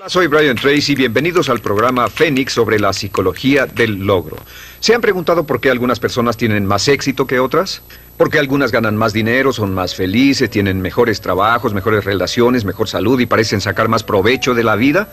Hola, soy Brian Tracy. Bienvenidos al programa Fénix sobre la psicología del logro. ¿Se han preguntado por qué algunas personas tienen más éxito que otras? ¿Por qué algunas ganan más dinero, son más felices, tienen mejores trabajos, mejores relaciones, mejor salud y parecen sacar más provecho de la vida?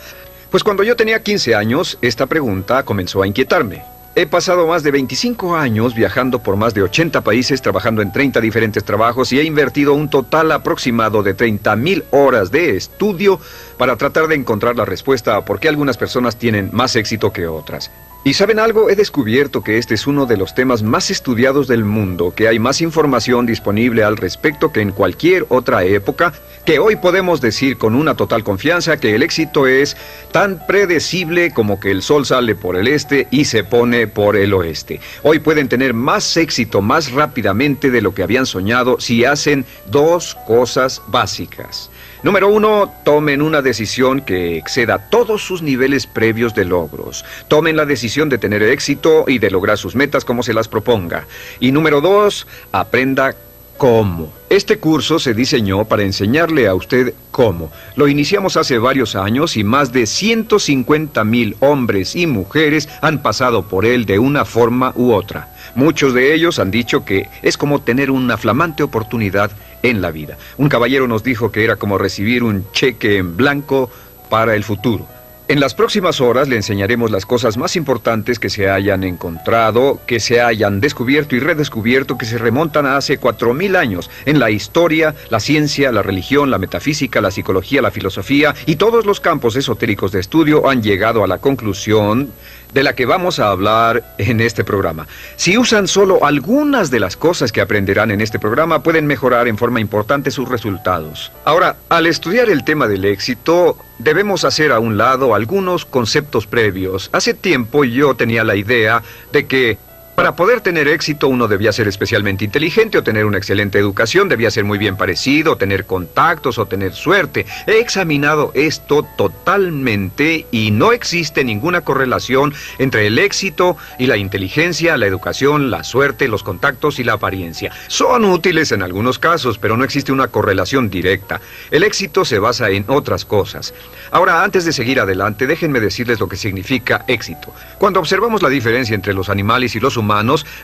Pues cuando yo tenía 15 años, esta pregunta comenzó a inquietarme. He pasado más de 25 años viajando por más de 80 países, trabajando en 30 diferentes trabajos y he invertido un total aproximado de 30,000 horas de estudio para tratar de encontrar la respuesta a por qué algunas personas tienen más éxito que otras. ¿Y saben algo? He descubierto que este es uno de los temas más estudiados del mundo, que hay más información disponible al respecto que en cualquier otra época, que hoy podemos decir con una total confianza que el éxito es tan predecible como que el sol sale por el este y se pone por el oeste. Hoy pueden tener más éxito más rápidamente de lo que habían soñado si hacen dos cosas básicas. Número 1, tomen una decisión que exceda todos sus niveles previos de logros. Tomen la decisión de tener éxito y de lograr sus metas como se las proponga. Y número 2, aprenda cómo. Este curso se diseñó para enseñarle a usted cómo. Lo iniciamos hace varios años y más de 150,000 hombres y mujeres han pasado por él de una forma u otra. Muchos de ellos han dicho que es como tener una flamante oportunidad en la vida. Un caballero nos dijo que era como recibir un cheque en blanco para el futuro. En las próximas horas le enseñaremos las cosas más importantes que se hayan encontrado, que se hayan descubierto y redescubierto, que se remontan a hace 4,000 años en la historia, la ciencia, la religión, la metafísica, la psicología, la filosofía y todos los campos esotéricos de estudio han llegado a la conclusión de la que vamos a hablar en este programa. Si usan solo algunas de las cosas que aprenderán en este programa, pueden mejorar en forma importante sus resultados. Ahora, al estudiar el tema del éxito, debemos hacer a un lado algunos conceptos previos. Hace tiempo yo tenía la idea de que para poder tener éxito uno debía ser especialmente inteligente o tener una excelente educación, debía ser muy bien parecido, tener contactos o tener suerte. He examinado esto totalmente y no existe ninguna correlación entre el éxito y la inteligencia, la educación, la suerte, los contactos y la apariencia. Son útiles en algunos casos, pero no existe una correlación directa. El éxito se basa en otras cosas. Ahora, antes de seguir adelante, déjenme decirles lo que significa éxito. Cuando observamos la diferencia entre los animales y los humanos,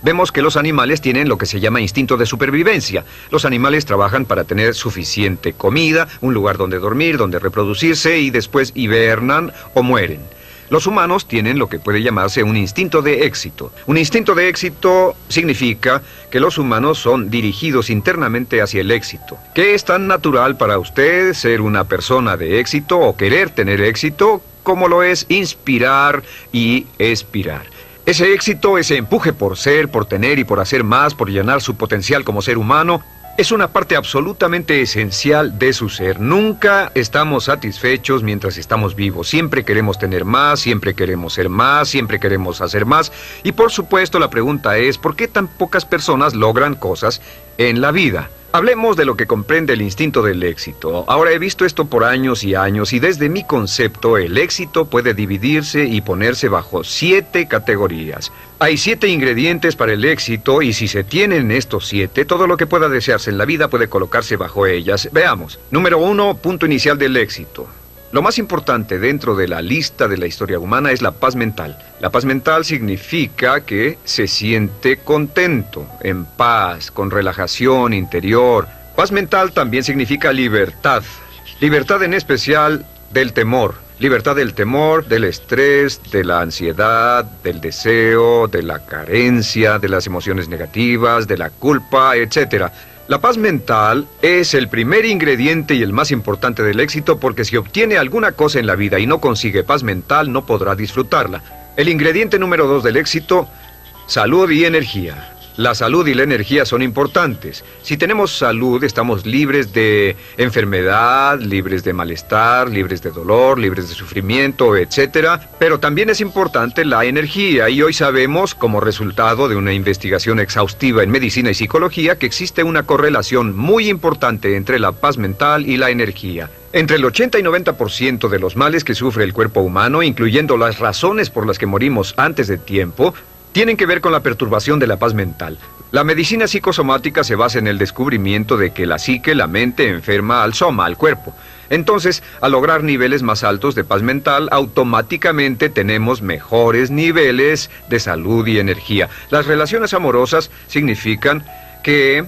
vemos que los animales tienen lo que se llama instinto de supervivencia. Los animales trabajan para tener suficiente comida, un lugar donde dormir, donde reproducirse y después hibernan o mueren. Los humanos tienen lo que puede llamarse un instinto de éxito. Un instinto de éxito significa que los humanos son dirigidos internamente hacia el éxito. ¿Qué es tan natural para usted ser una persona de éxito o querer tener éxito como lo es inspirar y expirar? Ese éxito, ese empuje por ser, por tener y por hacer más, por llenar su potencial como ser humano, es una parte absolutamente esencial de su ser. Nunca estamos satisfechos mientras estamos vivos. Siempre queremos tener más, siempre queremos ser más, siempre queremos hacer más. Y por supuesto la pregunta es, ¿por qué tan pocas personas logran cosas en la vida? Hablemos de lo que comprende el instinto del éxito. Ahora he visto esto por años y años y desde mi concepto el éxito puede dividirse y ponerse bajo 7 categorías. Hay 7 ingredientes para el éxito y si se tienen estos 7, todo lo que pueda desearse en la vida puede colocarse bajo ellas. Veamos. Número 1, punto inicial del éxito. Lo más importante dentro de la lista de la historia humana es la paz mental. La paz mental significa que se siente contento, en paz, con relajación interior. Paz mental también significa libertad. Libertad en especial del temor. Libertad del temor, del estrés, de la ansiedad, del deseo, de la carencia, de las emociones negativas, de la culpa, etc. La paz mental es el primer ingrediente y el más importante del éxito porque si obtiene alguna cosa en la vida y no consigue paz mental, no podrá disfrutarla. El ingrediente número 2 del éxito, salud y energía. La salud y la energía son importantes. Si tenemos salud, estamos libres de enfermedad, libres de malestar, libres de dolor, libres de sufrimiento, etc. Pero también es importante la energía y hoy sabemos, como resultado de una investigación exhaustiva en medicina y psicología, que existe una correlación muy importante entre la paz mental y la energía. Entre el 80 y 90% de los males que sufre el cuerpo humano, incluyendo las razones por las que morimos antes de tiempo, tienen que ver con la perturbación de la paz mental. La medicina psicosomática se basa en el descubrimiento de que la psique, la mente, enferma al soma, al cuerpo. Entonces, al lograr niveles más altos de paz mental, automáticamente tenemos mejores niveles de salud y energía. Las relaciones amorosas significan que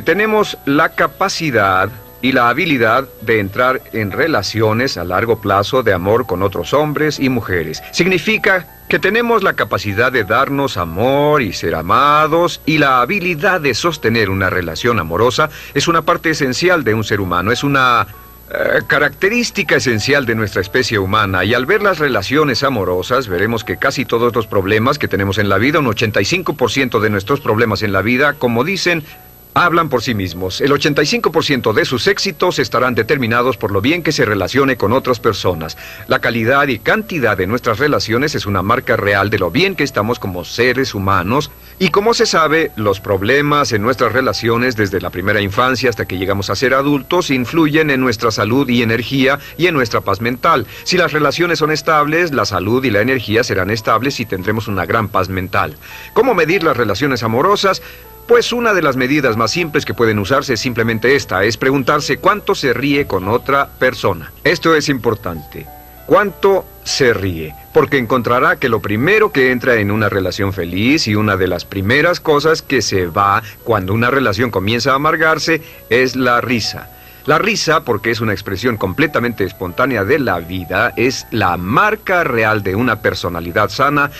tenemos la capacidad y la habilidad de entrar en relaciones a largo plazo de amor con otros hombres y mujeres. Significa que tenemos la capacidad de darnos amor y ser amados, y la habilidad de sostener una relación amorosa es una parte esencial de un ser humano, es una característica esencial de nuestra especie humana. Y al ver las relaciones amorosas, veremos que casi todos los problemas que tenemos en la vida, un 85% de nuestros problemas en la vida, como dicen, hablan por sí mismos. El 85% de sus éxitos estarán determinados por lo bien que se relacione con otras personas. La calidad y cantidad de nuestras relaciones es una marca real de lo bien que estamos como seres humanos. Y como se sabe, los problemas en nuestras relaciones desde la primera infancia hasta que llegamos a ser adultos influyen en nuestra salud y energía y en nuestra paz mental. Si las relaciones son estables, la salud y la energía serán estables y tendremos una gran paz mental. ¿Cómo medir las relaciones amorosas? Pues una de las medidas más simples que pueden usarse es simplemente esta, es preguntarse cuánto se ríe con otra persona. Esto es importante. ¿Cuánto se ríe? Porque encontrará que lo primero que entra en una relación feliz y una de las primeras cosas que se va cuando una relación comienza a amargarse es la risa. La risa, porque es una expresión completamente espontánea de la vida, es la marca real de una personalidad sana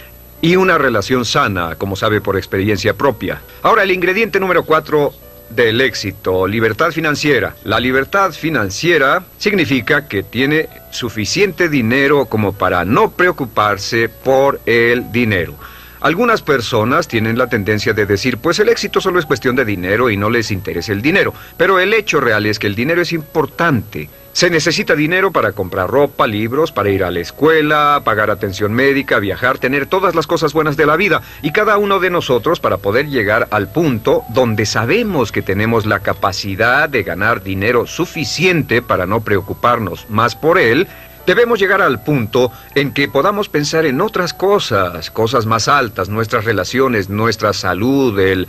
y una relación sana, como sabe por experiencia propia. Ahora, el ingrediente número 4 del éxito, libertad financiera. La libertad financiera significa que tiene suficiente dinero como para no preocuparse por el dinero. Algunas personas tienen la tendencia de decir, pues el éxito solo es cuestión de dinero y no les interesa el dinero. Pero el hecho real es que el dinero es importante. Se necesita dinero para comprar ropa, libros, para ir a la escuela, pagar atención médica, viajar, tener todas las cosas buenas de la vida. Y cada uno de nosotros, para poder llegar al punto donde sabemos que tenemos la capacidad de ganar dinero suficiente para no preocuparnos más por él, debemos llegar al punto en que podamos pensar en otras cosas, cosas más altas, nuestras relaciones, nuestra salud, el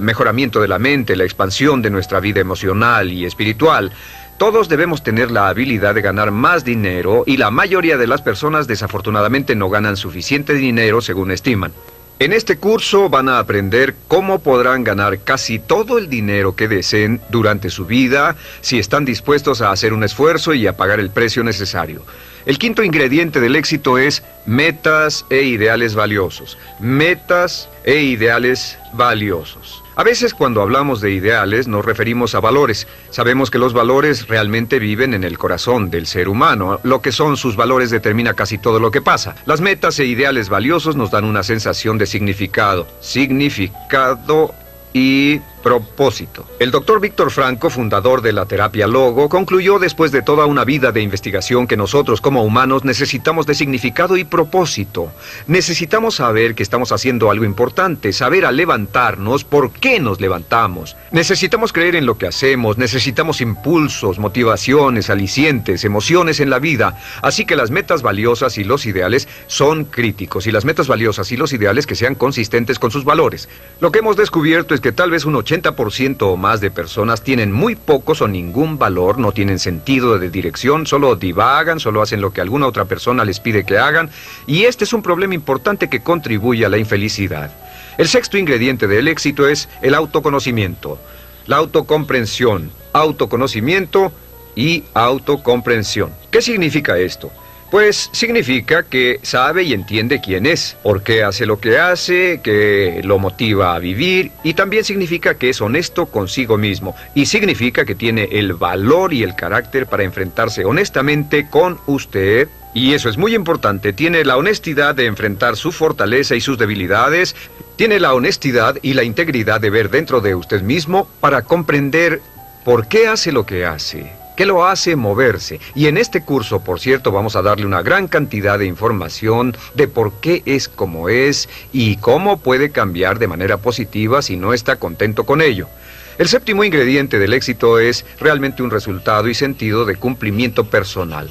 mejoramiento de la mente, la expansión de nuestra vida emocional y espiritual. Todos debemos tener la habilidad de ganar más dinero y la mayoría de las personas desafortunadamente no ganan suficiente dinero según estiman. En este curso van a aprender cómo podrán ganar casi todo el dinero que deseen durante su vida si están dispuestos a hacer un esfuerzo y a pagar el precio necesario. El quinto ingrediente del éxito es metas e ideales valiosos. Metas e ideales valiosos. A veces cuando hablamos de ideales nos referimos a valores. Sabemos que los valores realmente viven en el corazón del ser humano. Lo que son sus valores determina casi todo lo que pasa. Las metas e ideales valiosos nos dan una sensación de significado. Significado y propósito. El doctor Víctor Frankl, fundador de la terapia Logo, concluyó después de toda una vida de investigación que nosotros como humanos necesitamos de significado y propósito. Necesitamos saber que estamos haciendo algo importante, saber al levantarnos por qué nos levantamos. Necesitamos creer en lo que hacemos, necesitamos impulsos, motivaciones, alicientes, emociones en la vida. Así que las metas valiosas y los ideales son críticos, y las metas valiosas y los ideales que sean consistentes con sus valores. Lo que hemos descubierto es que tal vez un 80% o más de personas tienen muy pocos o ningún valor, no tienen sentido de dirección, solo divagan, solo hacen lo que alguna otra persona les pide que hagan, y este es un problema importante que contribuye a la infelicidad. El sexto ingrediente del éxito es el autoconocimiento, la autocomprensión, autoconocimiento y autocomprensión. ¿Qué significa esto? Pues significa que sabe y entiende quién es, por qué hace lo que hace, que lo motiva a vivir, y también significa que es honesto consigo mismo, y significa que tiene el valor y el carácter para enfrentarse honestamente con usted, y eso es muy importante, tiene la honestidad de enfrentar su fortaleza y sus debilidades, tiene la honestidad y la integridad de ver dentro de usted mismo para comprender por qué hace lo que hace. ¿Qué lo hace moverse? Y en este curso, por cierto, vamos a darle una gran cantidad de información de por qué es como es y cómo puede cambiar de manera positiva si no está contento con ello. El séptimo ingrediente del éxito es realmente un resultado y sentido de cumplimiento personal.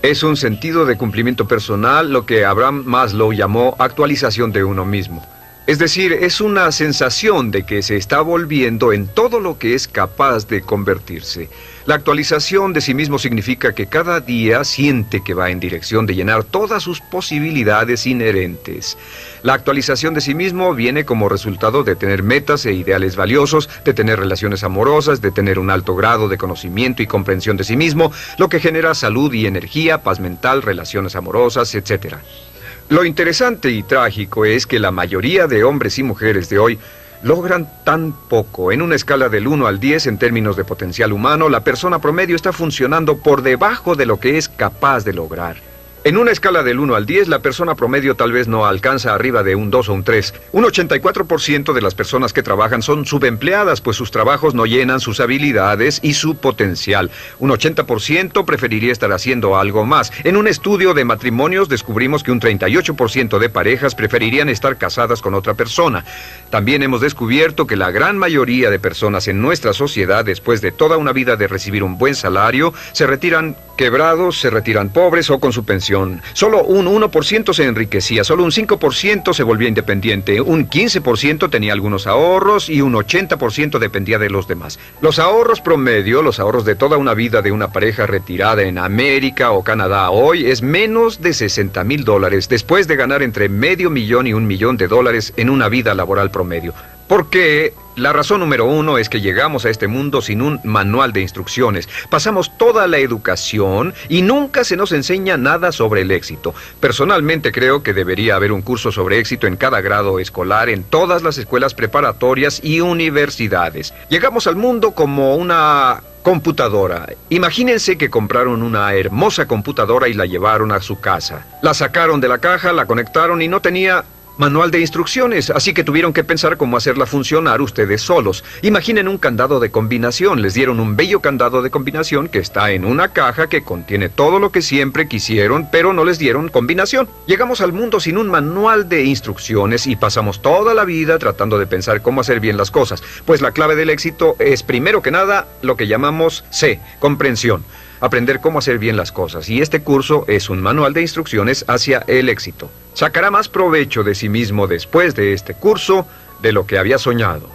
Es un sentido de cumplimiento personal, lo que Abraham Maslow llamó actualización de uno mismo. Es decir, es una sensación de que se está volviendo en todo lo que es capaz de convertirse. La actualización de sí mismo significa que cada día siente que va en dirección de llenar todas sus posibilidades inherentes. La actualización de sí mismo viene como resultado de tener metas e ideales valiosos, de tener relaciones amorosas, de tener un alto grado de conocimiento y comprensión de sí mismo, lo que genera salud y energía, paz mental, relaciones amorosas, etc. Lo interesante y trágico es que la mayoría de hombres y mujeres de hoy logran tan poco. En una escala del 1 al 10 en términos de potencial humano, la persona promedio está funcionando por debajo de lo que es capaz de lograr. En una escala del 1 al 10, la persona promedio tal vez no alcanza arriba de un 2 o un 3. Un 84% de las personas que trabajan son subempleadas, pues sus trabajos no llenan sus habilidades y su potencial. Un 80% preferiría estar haciendo algo más. En un estudio de matrimonios descubrimos que un 38% de parejas preferirían estar casadas con otra persona. También hemos descubierto que la gran mayoría de personas en nuestra sociedad, después de toda una vida de recibir un buen salario, se retiran quebrados, se retiran pobres o con su pensión. Solo un 1% se enriquecía, solo un 5% se volvía independiente, un 15% tenía algunos ahorros y un 80% dependía de los demás. Los ahorros promedio, los ahorros de toda una vida de una pareja retirada en América o Canadá hoy es menos de $60,000 después de ganar entre $500,000 y $1 millón en una vida laboral promedio. Porque la razón número 1 es que llegamos a este mundo sin un manual de instrucciones. Pasamos toda la educación y nunca se nos enseña nada sobre el éxito. Personalmente creo que debería haber un curso sobre éxito en cada grado escolar, en todas las escuelas preparatorias y universidades. Llegamos al mundo como una computadora. Imagínense que compraron una hermosa computadora y la llevaron a su casa. La sacaron de la caja, la conectaron y no tenía manual de instrucciones, así que tuvieron que pensar cómo hacerla funcionar ustedes solos. Imaginen un candado de combinación. Les dieron un bello candado de combinación que está en una caja que contiene todo lo que siempre quisieron, pero no les dieron combinación. Llegamos al mundo sin un manual de instrucciones y pasamos toda la vida tratando de pensar cómo hacer bien las cosas. Pues la clave del éxito es, primero que nada, lo que llamamos C, comprensión. Aprender cómo hacer bien las cosas, y este curso es un manual de instrucciones hacia el éxito. Sacará más provecho de sí mismo después de este curso de lo que había soñado.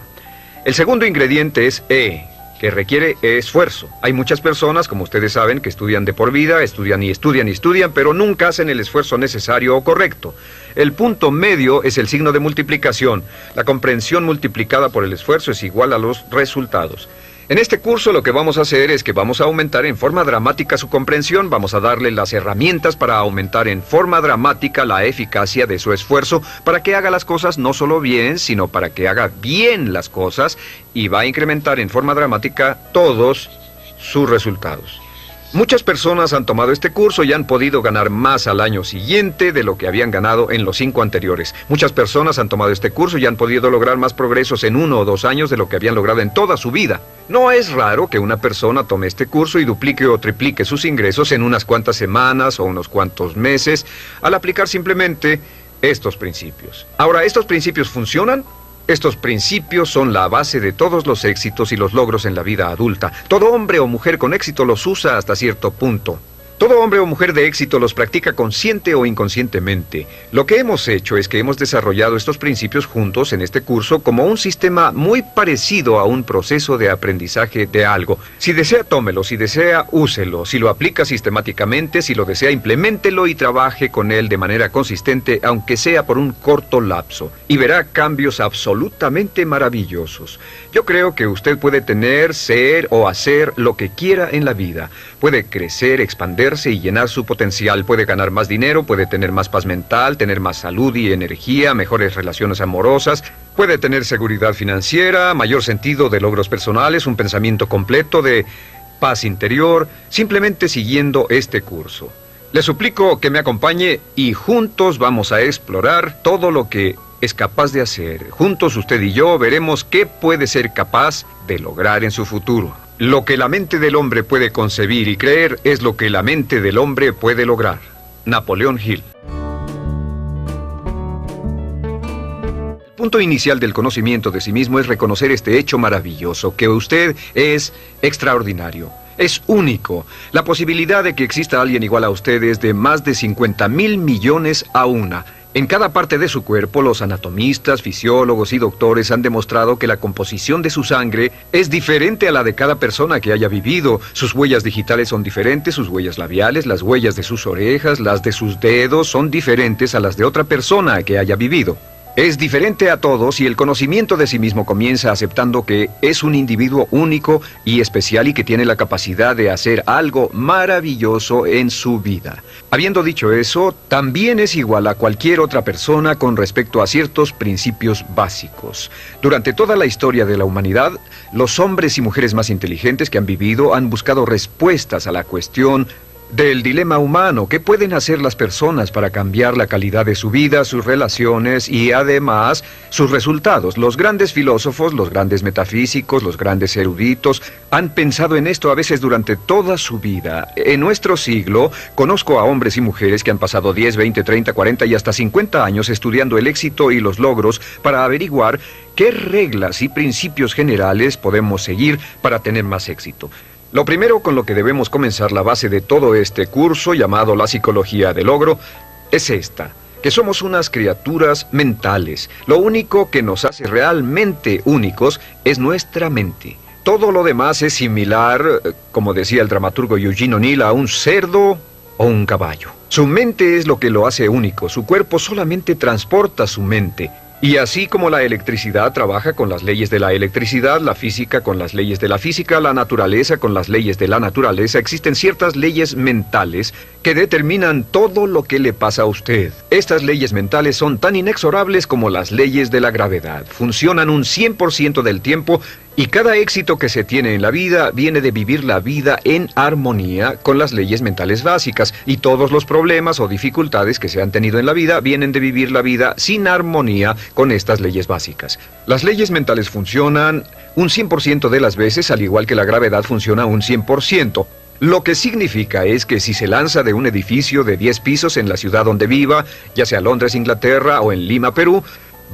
El segundo ingrediente es E, que requiere esfuerzo. Hay muchas personas, como ustedes saben, que estudian de por vida, estudian y estudian y estudian, pero nunca hacen el esfuerzo necesario o correcto. El punto medio es el signo de multiplicación. La comprensión multiplicada por el esfuerzo es igual a los resultados. En este curso lo que vamos a hacer es que vamos a aumentar en forma dramática su comprensión, vamos a darle las herramientas para aumentar en forma dramática la eficacia de su esfuerzo para que haga las cosas no solo bien, sino para que haga bien las cosas, y va a incrementar en forma dramática todos sus resultados. Muchas personas han tomado este curso y han podido ganar más al año siguiente de lo que habían ganado en los 5 anteriores. Muchas personas han tomado este curso y han podido lograr más progresos en 1 o 2 años de lo que habían logrado en toda su vida. No es raro que una persona tome este curso y duplique o triplique sus ingresos en unas cuantas semanas o unos cuantos meses al aplicar simplemente estos principios. Ahora, ¿estos principios funcionan? Estos principios son la base de todos los éxitos y los logros en la vida adulta. Todo hombre o mujer con éxito los usa hasta cierto punto. Todo hombre o mujer de éxito los practica consciente o inconscientemente. Lo que hemos hecho es que hemos desarrollado estos principios juntos en este curso como un sistema muy parecido a un proceso de aprendizaje de algo. Si desea, tómelo; si desea, úselo; si lo aplica sistemáticamente; si lo desea, impleméntelo y trabaje con él de manera consistente, aunque sea por un corto lapso, y verá cambios absolutamente maravillosos. Yo creo que usted puede tener, ser o hacer lo que quiera en la vida. Puede crecer, expandirse y llenar su potencial. Puede ganar más dinero, puede tener más paz mental, tener más salud y energía, mejores relaciones amorosas. Puede tener seguridad financiera, mayor sentido de logros personales, un pensamiento completo de paz interior, simplemente siguiendo este curso. Le suplico que me acompañe y juntos vamos a explorar todo lo que es capaz de hacer. Juntos usted y yo veremos qué puede ser capaz de lograr en su futuro. Lo que la mente del hombre puede concebir y creer es lo que la mente del hombre puede lograr. Napoleón Hill. El punto inicial del conocimiento de sí mismo es reconocer este hecho maravilloso, que usted es extraordinario. Es único. La posibilidad de que exista alguien igual a usted es de más de 50,000 millones a una. En cada parte de su cuerpo, los anatomistas, fisiólogos y doctores han demostrado que la composición de su sangre es diferente a la de cada persona que haya vivido. Sus huellas digitales son diferentes, sus huellas labiales, las huellas de sus orejas, las de sus dedos son diferentes a las de otra persona que haya vivido. Es diferente a todos y el conocimiento de sí mismo comienza aceptando que es un individuo único y especial y que tiene la capacidad de hacer algo maravilloso en su vida. Habiendo dicho eso, también es igual a cualquier otra persona con respecto a ciertos principios básicos. Durante toda la historia de la humanidad, los hombres y mujeres más inteligentes que han vivido han buscado respuestas a la cuestión del dilema humano. ¿Qué pueden hacer las personas para cambiar la calidad de su vida, sus relaciones y además sus resultados? Los grandes filósofos, los grandes metafísicos, los grandes eruditos han pensado en esto a veces durante toda su vida. En nuestro siglo conozco a hombres y mujeres que han pasado 10, 20, 30, 40 y hasta 50 años estudiando el éxito y los logros para averiguar qué reglas y principios generales podemos seguir para tener más éxito. Lo primero con lo que debemos comenzar la base de todo este curso, llamado la psicología del logro, es esta, que somos unas criaturas mentales. Lo único que nos hace realmente únicos es nuestra mente. Todo lo demás es similar, como decía el dramaturgo Eugene O'Neill, a un cerdo o un caballo. Su mente es lo que lo hace único, su cuerpo solamente transporta su mente. Y así como la electricidad trabaja con las leyes de la electricidad, la física con las leyes de la física, la naturaleza con las leyes de la naturaleza, existen ciertas leyes mentales que determinan todo lo que le pasa a usted. Estas leyes mentales son tan inexorables como las leyes de la gravedad. Funcionan un 100% del tiempo y cada éxito que se tiene en la vida viene de vivir la vida en armonía con las leyes mentales básicas. Y todos los problemas o dificultades que se han tenido en la vida vienen de vivir la vida sin armonía con estas leyes básicas. Las leyes mentales funcionan un 100% de las veces, al igual que la gravedad funciona un 100%. Lo que significa es que si se lanza de un edificio de 10 pisos en la ciudad donde viva, ya sea Londres, Inglaterra o en Lima, Perú,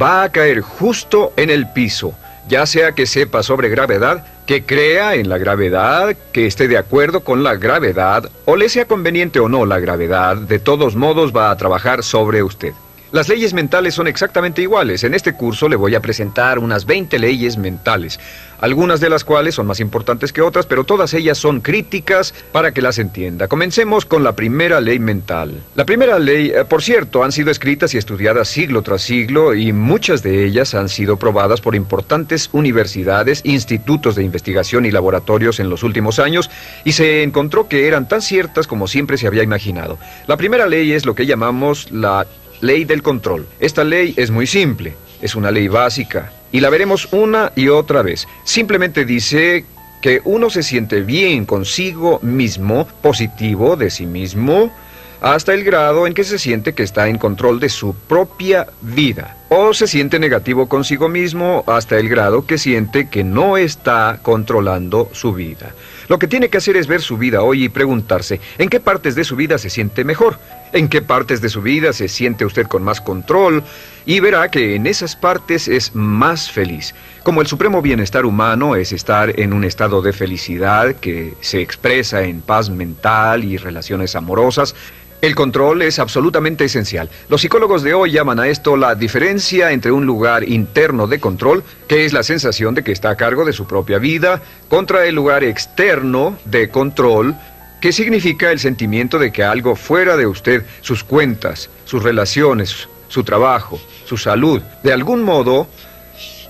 va a caer justo en el piso. Ya sea que sepa sobre gravedad, que crea en la gravedad, que esté de acuerdo con la gravedad, o le sea conveniente o no la gravedad, de todos modos va a trabajar sobre usted. Las leyes mentales son exactamente iguales. En este curso le voy a presentar unas 20 leyes mentales, algunas de las cuales son más importantes que otras, pero todas ellas son críticas para que las entienda. Comencemos con la primera ley mental. La primera ley, por cierto, han sido escritas y estudiadas siglo tras siglo y muchas de ellas han sido probadas por importantes universidades, institutos de investigación y laboratorios en los últimos años y se encontró que eran tan ciertas como siempre se había imaginado. La primera ley es lo que llamamos la ley del control. Esta ley es muy simple, es una ley básica y la veremos una y otra vez. Simplemente dice que uno se siente bien consigo mismo, positivo de sí mismo, hasta el grado en que se siente que está en control de su propia vida. O se siente negativo consigo mismo hasta el grado que siente que no está controlando su vida. Lo que tiene que hacer es ver su vida hoy y preguntarse en qué partes de su vida se siente mejor, en qué partes de su vida se siente usted con más control y verá que en esas partes es más feliz. Como el supremo bienestar humano es estar en un estado de felicidad que se expresa en paz mental y relaciones amorosas, el control es absolutamente esencial. Los psicólogos de hoy llaman a esto la diferencia entre un lugar interno de control, que es la sensación de que está a cargo de su propia vida, contra el lugar externo de control, que significa el sentimiento de que algo fuera de usted, sus cuentas, sus relaciones, su trabajo, su salud, de algún modo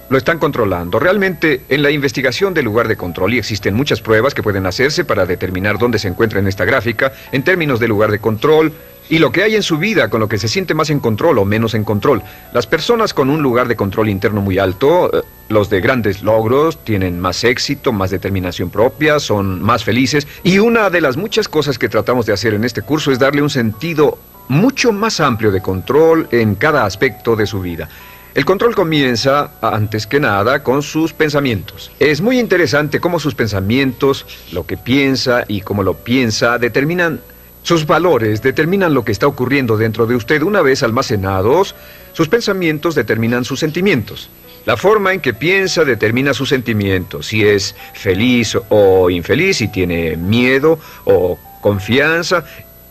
lo están controlando. Realmente, en la investigación del lugar de control, y existen muchas pruebas que pueden hacerse para determinar dónde se encuentra en esta gráfica, en términos de lugar de control, y lo que hay en su vida con lo que se siente más en control o menos en control. Las personas con un lugar de control interno muy alto, los de grandes logros, tienen más éxito, más determinación propia, son más felices, y una de las muchas cosas que tratamos de hacer en este curso es darle un sentido mucho más amplio de control en cada aspecto de su vida. El control comienza, antes que nada, con sus pensamientos. Es muy interesante cómo sus pensamientos, lo que piensa y cómo lo piensa, determinan sus valores, determinan lo que está ocurriendo dentro de usted. Una vez almacenados, sus pensamientos determinan sus sentimientos. La forma en que piensa determina sus sentimientos, si es feliz o infeliz, si tiene miedo o confianza,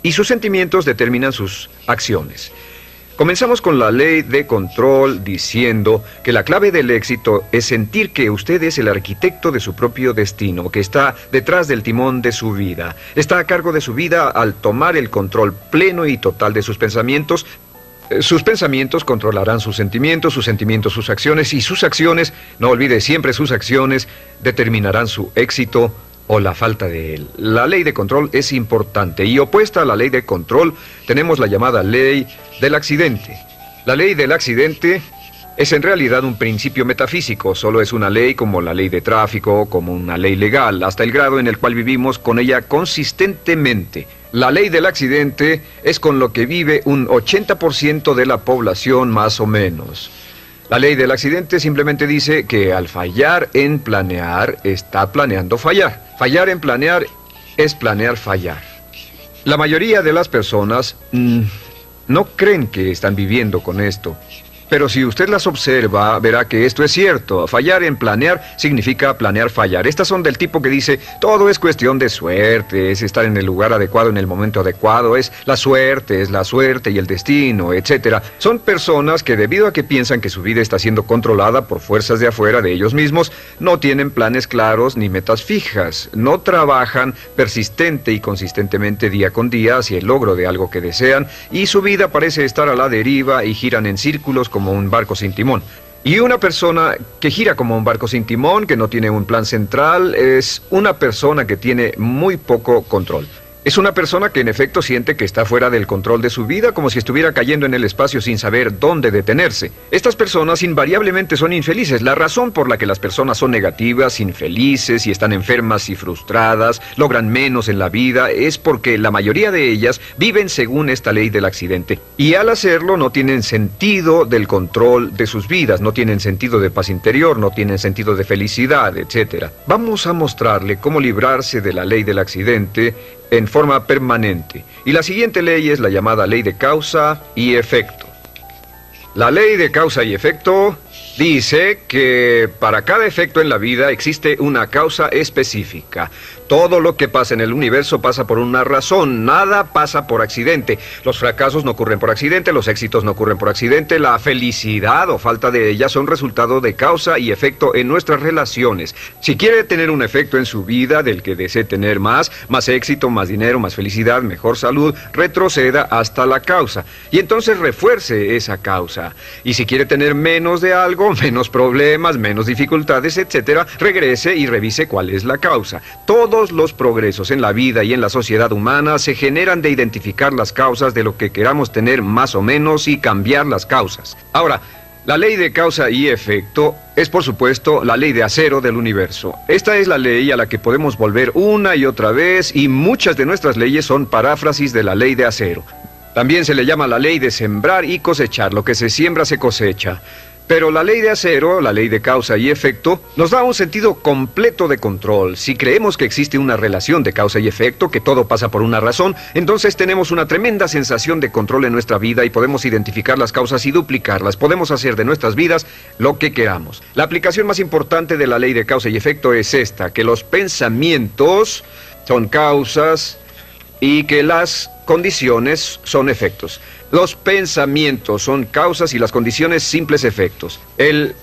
y sus sentimientos determinan sus acciones. Comenzamos con la ley de control diciendo que la clave del éxito es sentir que usted es el arquitecto de su propio destino, que está detrás del timón de su vida. Está a cargo de su vida al tomar el control pleno y total de sus pensamientos. Sus pensamientos controlarán sus sentimientos sus acciones, y sus acciones, no olvide siempre sus acciones, determinarán su éxito o la falta de él. La ley de control es importante, y opuesta a la ley de control tenemos la llamada ley del accidente. La ley del accidente es en realidad un principio metafísico, solo es una ley como la ley de tráfico, como una ley legal, hasta el grado en el cual vivimos con ella consistentemente. La ley del accidente es con lo que vive un 80% de la población más o menos. La ley del accidente simplemente dice que al fallar en planear, está planeando fallar. Fallar en planear es planear fallar. La mayoría de las personas no creen que están viviendo con esto. Pero si usted las observa, verá que esto es cierto. Fallar en planear significa planear fallar. Estas son del tipo que dice, todo es cuestión de suerte, es estar en el lugar adecuado en el momento adecuado, es la suerte y el destino, etc. Son personas que, debido a que piensan que su vida está siendo controlada por fuerzas de afuera de ellos mismos, no tienen planes claros ni metas fijas, no trabajan persistente y consistentemente día con día hacia el logro de algo que desean, y su vida parece estar a la deriva y giran en círculos como un barco sin timón. Y una persona que gira como un barco sin timón, que no tiene un plan central, es una persona que tiene muy poco control. Es una persona que en efecto siente que está fuera del control de su vida, como si estuviera cayendo en el espacio sin saber dónde detenerse. Estas personas invariablemente son infelices. La razón por la que las personas son negativas, infelices y están enfermas y frustradas, logran menos en la vida, es porque la mayoría de ellas viven según esta ley del accidente. Y al hacerlo no tienen sentido del control de sus vidas, no tienen sentido de paz interior, no tienen sentido de felicidad, etc. Vamos a mostrarle cómo librarse de la ley del accidente en forma permanente. Y la siguiente ley es la llamada ley de causa y efecto. La ley de causa y efecto dice que para cada efecto en la vida existe una causa específica. Todo lo que pasa en el universo pasa por una razón, nada pasa por accidente. Los fracasos no ocurren por accidente, los éxitos no ocurren por accidente, la felicidad o falta de ella son resultado de causa y efecto en nuestras relaciones. Si quiere tener un efecto en su vida del que desee tener más éxito, más dinero, más felicidad, mejor salud, retroceda hasta la causa y entonces refuerce esa causa. Y si quiere tener menos de algo, menos problemas, menos dificultades, etc., regrese y revise cuál es la causa. Todos los progresos en la vida y en la sociedad humana se generan de identificar las causas de lo que queramos tener más o menos y cambiar las causas. Ahora, la ley de causa y efecto es, por supuesto, la ley de acero del universo. Esta es la ley a la que podemos volver una y otra vez, y muchas de nuestras leyes son paráfrasis de la ley de acero. También se le llama la ley de sembrar y cosechar. Lo que se siembra se cosecha. Pero la ley de acero, la ley de causa y efecto, nos da un sentido completo de control. Si creemos que existe una relación de causa y efecto, que todo pasa por una razón, entonces tenemos una tremenda sensación de control en nuestra vida y podemos identificar las causas y duplicarlas. Podemos hacer de nuestras vidas lo que queramos. La aplicación más importante de la ley de causa y efecto es esta, que los pensamientos son causas y que las condiciones son efectos. Los pensamientos son causas y las condiciones simples efectos. El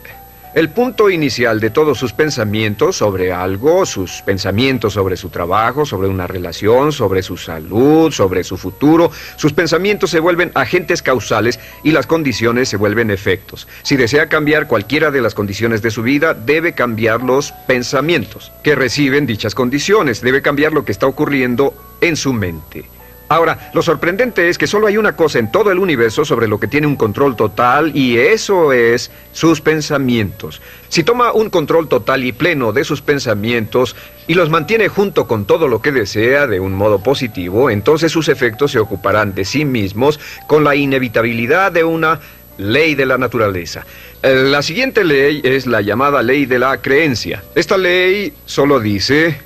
punto inicial de todos sus pensamientos sobre algo, sus pensamientos sobre su trabajo, sobre una relación, sobre su salud, sobre su futuro, sus pensamientos se vuelven agentes causales y las condiciones se vuelven efectos. Si desea cambiar cualquiera de las condiciones de su vida, debe cambiar los pensamientos que reciben dichas condiciones, debe cambiar lo que está ocurriendo en su mente. Ahora, lo sorprendente es que solo hay una cosa en todo el universo sobre lo que tiene un control total, y eso es sus pensamientos. Si toma un control total y pleno de sus pensamientos y los mantiene junto con todo lo que desea de un modo positivo, entonces sus efectos se ocuparán de sí mismos con la inevitabilidad de una ley de la naturaleza. La siguiente ley es la llamada ley de la creencia. Esta ley solo dice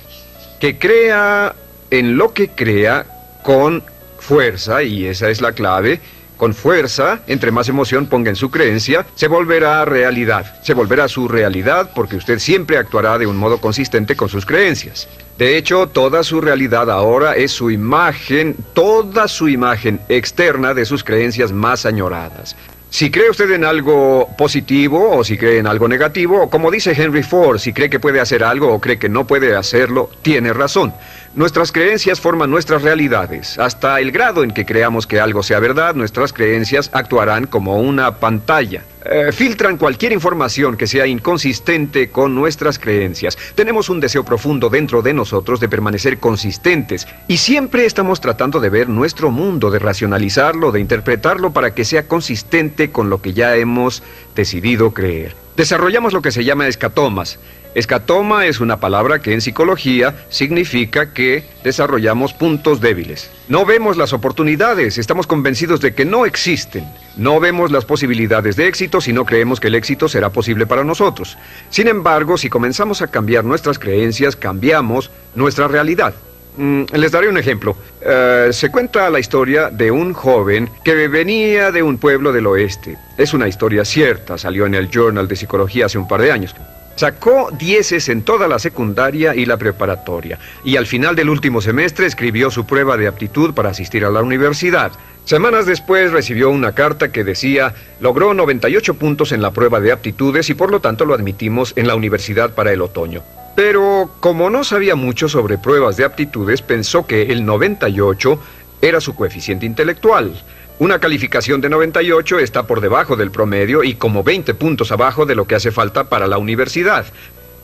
que crea en lo que crea con fuerza, y esa es la clave, Con fuerza, entre más emoción ponga en su creencia, se volverá realidad. Se volverá su realidad porque usted siempre actuará de un modo consistente con sus creencias. De hecho, toda su realidad ahora es su imagen, toda su imagen externa de sus creencias más añoradas. Si cree usted en algo positivo o si cree en algo negativo, o como dice Henry Ford, si cree que puede hacer algo o cree que no puede hacerlo, tiene razón. Nuestras creencias forman nuestras realidades. Hasta el grado en que creamos que algo sea verdad, nuestras creencias actuarán como una pantalla. Filtran cualquier información que sea inconsistente con nuestras creencias. Tenemos un deseo profundo dentro de nosotros de permanecer consistentes y siempre estamos tratando de ver nuestro mundo, de racionalizarlo, de interpretarlo para que sea consistente con lo que ya hemos decidido creer. Desarrollamos lo que se llama escatomas. Escatoma es una palabra que en psicología significa que desarrollamos puntos débiles. No vemos las oportunidades, estamos convencidos de que no existen. No vemos las posibilidades de éxito si no creemos que el éxito será posible para nosotros. Sin embargo, si comenzamos a cambiar nuestras creencias, cambiamos nuestra realidad. Les daré un ejemplo. Se cuenta la historia de un joven que venía de un pueblo del oeste. Es una historia cierta, salió en el Journal de Psicología hace un par de años. Sacó 10 en toda la secundaria y la preparatoria, y al final del último semestre escribió su prueba de aptitud para asistir a la universidad. Semanas después recibió una carta que decía, logró 98 puntos en la prueba de aptitudes y por lo tanto lo admitimos en la universidad para el otoño. Pero como no sabía mucho sobre pruebas de aptitudes, pensó que el 98 era su coeficiente intelectual. Una calificación de 98 está por debajo del promedio y como 20 puntos abajo de lo que hace falta para la universidad.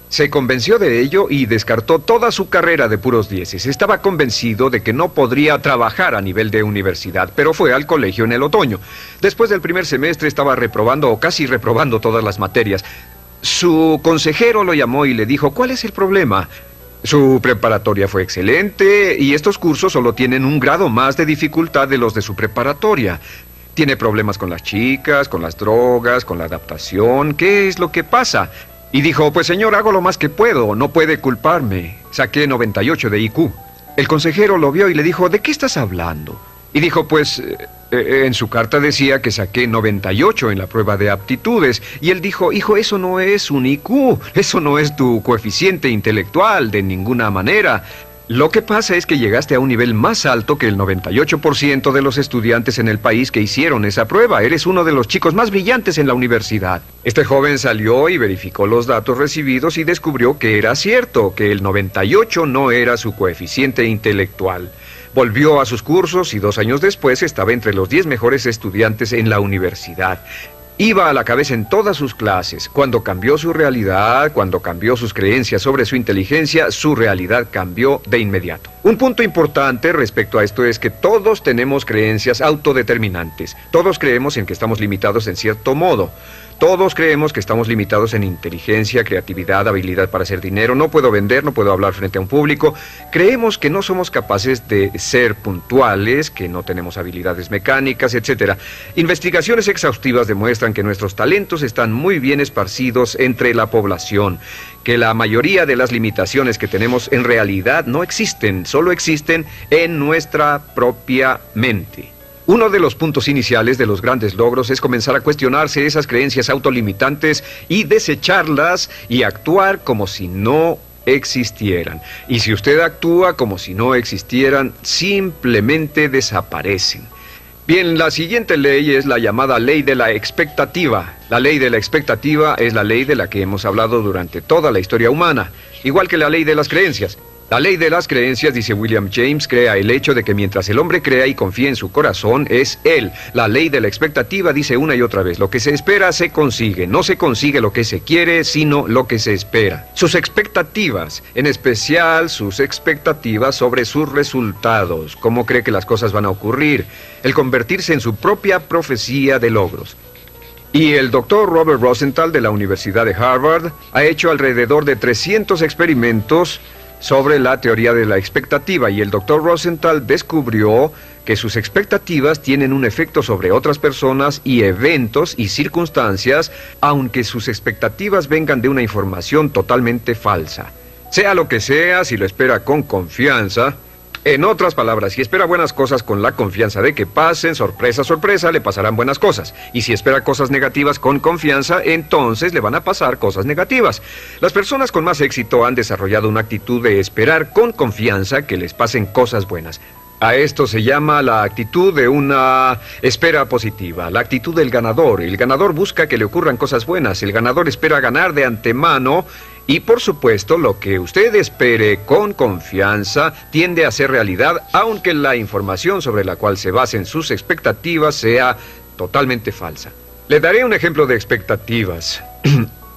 Se convenció de ello y descartó toda su carrera de puros 10. Estaba convencido de que no podría trabajar a nivel de universidad, pero fue al colegio en el otoño. Después del primer semestre estaba reprobando o casi reprobando todas las materias. Su consejero lo llamó y le dijo, ¿cuál es el problema? Su preparatoria fue excelente y estos cursos solo tienen un grado más de dificultad de los de su preparatoria. Tiene problemas con las chicas, con las drogas, con la adaptación. ¿Qué es lo que pasa? Y dijo, pues señor, hago lo más que puedo, no puede culparme. Saqué 98 de IQ. El consejero lo vio y le dijo, ¿de qué estás hablando? Y dijo, pues, en su carta decía que saqué 98 en la prueba de aptitudes. Y él dijo, hijo, eso no es un IQ, eso no es tu coeficiente intelectual de ninguna manera. Lo que pasa es que llegaste a un nivel más alto que el 98% de los estudiantes en el país que hicieron esa prueba. Eres uno de los chicos más brillantes en la universidad. Este joven salió y verificó los datos recibidos y descubrió que era cierto, que el 98 no era su coeficiente intelectual. Volvió a sus cursos y 2 años después estaba entre los 10 mejores estudiantes en la universidad. Iba a la cabeza en todas sus clases. Cuando cambió su realidad, cuando cambió sus creencias sobre su inteligencia, su realidad cambió de inmediato. Un punto importante respecto a esto es que todos tenemos creencias autodeterminantes. Todos creemos en que estamos limitados en cierto modo. Todos creemos que estamos limitados en inteligencia, creatividad, habilidad para hacer dinero. No puedo vender, no puedo hablar frente a un público. Creemos que no somos capaces de ser puntuales, que no tenemos habilidades mecánicas, etc. Investigaciones exhaustivas demuestran que nuestros talentos están muy bien esparcidos entre la población, que la mayoría de las limitaciones que tenemos en realidad no existen, solo existen en nuestra propia mente. Uno de los puntos iniciales de los grandes logros es comenzar a cuestionarse esas creencias autolimitantes y desecharlas y actuar como si no existieran. Y si usted actúa como si no existieran, simplemente desaparecen. Bien, la siguiente ley es la llamada ley de la expectativa. La ley de la expectativa es la ley de la que hemos hablado durante toda la historia humana, igual que la ley de las creencias. La ley de las creencias, dice William James, crea el hecho de que mientras el hombre crea y confía en su corazón, es él. La ley de la expectativa dice una y otra vez, lo que se espera se consigue. No se consigue lo que se quiere, sino lo que se espera. Sus expectativas, en especial sus expectativas sobre sus resultados, cómo cree que las cosas van a ocurrir, el convertirse en su propia profecía de logros. Y el doctor Robert Rosenthal de la Universidad de Harvard ha hecho alrededor de 300 experimentos sobre la teoría de la expectativa, y el doctor Rosenthal descubrió que sus expectativas tienen un efecto sobre otras personas y eventos y circunstancias, aunque sus expectativas vengan de una información totalmente falsa. Sea lo que sea, si lo espera con confianza, En otras palabras, si espera buenas cosas con la confianza de que pasen, sorpresa, sorpresa, le pasarán buenas cosas. Y si espera cosas negativas con confianza, entonces le van a pasar cosas negativas. Las personas con más éxito han desarrollado una actitud de esperar con confianza que les pasen cosas buenas. A esto se llama la actitud de una espera positiva, la actitud del ganador. El ganador busca que le ocurran cosas buenas, el ganador espera ganar de antemano y, por supuesto, lo que usted espere con confianza tiende a ser realidad, aunque la información sobre la cual se basen sus expectativas sea totalmente falsa. Le daré un ejemplo de expectativas.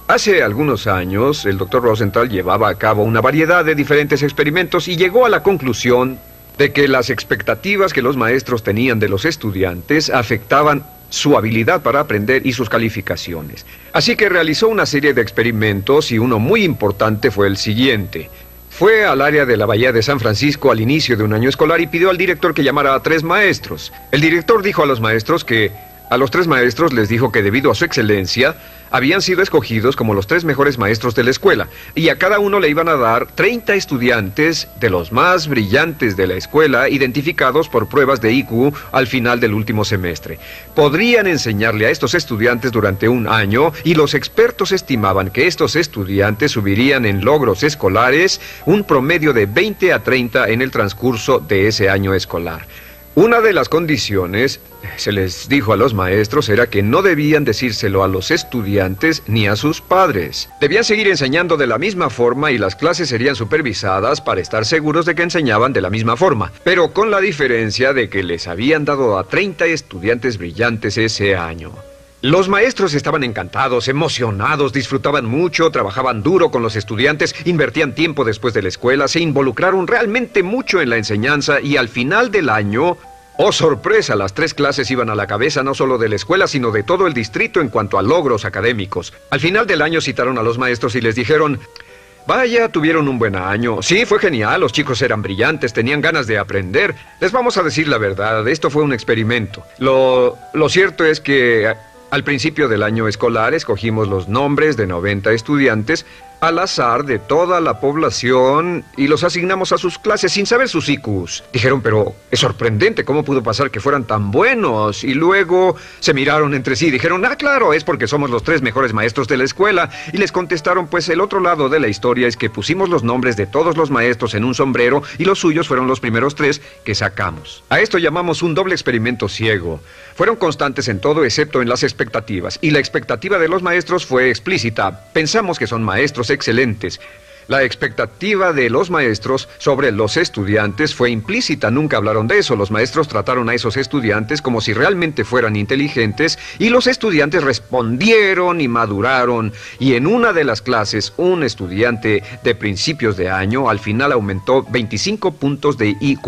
Hace algunos años, el Dr. Rosenthal llevaba a cabo una variedad de diferentes experimentos y llegó a la conclusión de que las expectativas que los maestros tenían de los estudiantes afectaban su habilidad para aprender y sus calificaciones. Así que realizó una serie de experimentos y uno muy importante fue el siguiente. Fue al área de la Bahía de San Francisco al inicio de un año escolar y pidió al director que llamara a 3 maestros. El director dijo a los maestros que a los 3 maestros les dijo que debido a su excelencia habían sido escogidos como los 3 mejores maestros de la escuela y a cada uno le iban a dar 30 estudiantes de los más brillantes de la escuela identificados por pruebas de IQ al final del último semestre. Podrían enseñarle a estos estudiantes durante un año y los expertos estimaban que estos estudiantes subirían en logros escolares un promedio de 20 a 30 en el transcurso de ese año escolar. Una de las condiciones, se les dijo a los maestros, era que no debían decírselo a los estudiantes ni a sus padres. Debían seguir enseñando de la misma forma y las clases serían supervisadas para estar seguros de que enseñaban de la misma forma, pero con la diferencia de que les habían dado a 30 estudiantes brillantes ese año. Los maestros estaban encantados, emocionados, disfrutaban mucho, trabajaban duro con los estudiantes, invertían tiempo después de la escuela, se involucraron realmente mucho en la enseñanza y al final del año, ¡oh sorpresa!, las 3 clases iban a la cabeza no solo de la escuela, sino de todo el distrito en cuanto a logros académicos. Al final del año citaron a los maestros y les dijeron: vaya, tuvieron un buen año. Sí, fue genial, los chicos eran brillantes, tenían ganas de aprender. Les vamos a decir la verdad, esto fue un experimento. Lo cierto es que al principio del año escolar escogimos los nombres de 90 estudiantes al azar de toda la población y los asignamos a sus clases sin saber sus IQs. Dijeron, pero es sorprendente, ¿cómo pudo pasar que fueran tan buenos? Y luego se miraron entre sí y dijeron, claro, es porque somos los 3 mejores maestros de la escuela. Y les contestaron, pues el otro lado de la historia es que pusimos los nombres de todos los maestros en un sombrero y los suyos fueron los primeros 3 que sacamos. A esto llamamos un doble experimento ciego. Fueron constantes en todo excepto en las expectativas. Y la expectativa de los maestros fue explícita. Pensamos que son maestros excelentes. La expectativa de los maestros sobre los estudiantes fue implícita, nunca hablaron de eso. Los maestros trataron a esos estudiantes como si realmente fueran inteligentes y los estudiantes respondieron y maduraron. Y en una de las clases, un estudiante de principios de año al final aumentó 25 puntos de IQ.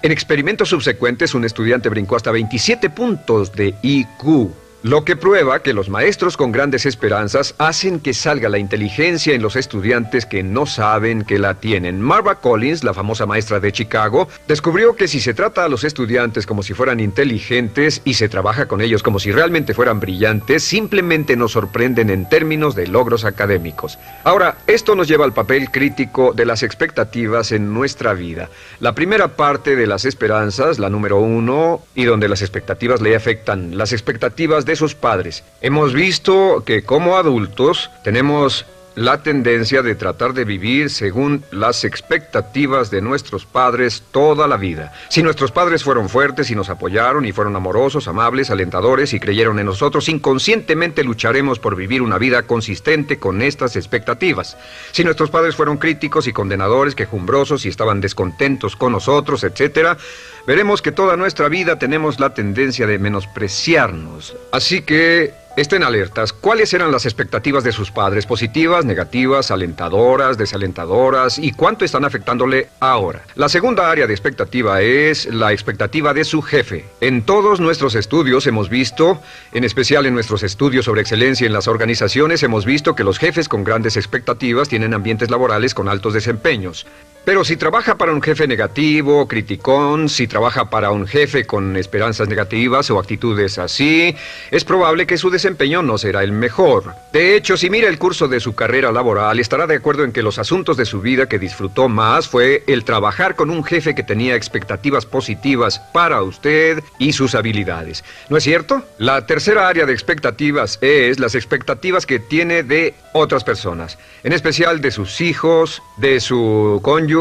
En experimentos subsecuentes, un estudiante brincó hasta 27 puntos de IQ. Lo que prueba que los maestros con grandes esperanzas hacen que salga la inteligencia en los estudiantes que no saben que la tienen. Marva Collins, la famosa maestra de Chicago, descubrió que si se trata a los estudiantes como si fueran inteligentes y se trabaja con ellos como si realmente fueran brillantes, simplemente nos sorprenden en términos de logros académicos. Ahora, esto nos lleva al papel crítico de las expectativas en nuestra vida. La primera parte de las esperanzas, la número 1, y donde las expectativas le afectan, las expectativas de sus padres. Hemos visto que como adultos tenemos la tendencia de tratar de vivir según las expectativas de nuestros padres toda la vida. Si nuestros padres fueron fuertes y nos apoyaron y fueron amorosos, amables, alentadores y creyeron en nosotros, inconscientemente lucharemos por vivir una vida consistente con estas expectativas. Si nuestros padres fueron críticos y condenadores, quejumbrosos y estaban descontentos con nosotros, etc., veremos que toda nuestra vida tenemos la tendencia de menospreciarnos. Así que estén alertas. ¿Cuáles eran las expectativas de sus padres? ¿Positivas, negativas, alentadoras, desalentadoras? ¿Y cuánto están afectándole ahora? La segunda área de expectativa es la expectativa de su jefe. En todos nuestros estudios hemos visto, en especial en nuestros estudios sobre excelencia en las organizaciones, hemos visto que los jefes con grandes expectativas tienen ambientes laborales con altos desempeños. Pero si trabaja para un jefe negativo, criticón, si trabaja para un jefe con esperanzas negativas o actitudes así, es probable que su desempeño no será el mejor. De hecho, si mira el curso de su carrera laboral, estará de acuerdo en que los asuntos de su vida que disfrutó más fue el trabajar con un jefe que tenía expectativas positivas para usted y sus habilidades. ¿No es cierto? La tercera área de expectativas es las expectativas que tiene de otras personas, en especial de sus hijos, de su cónyuge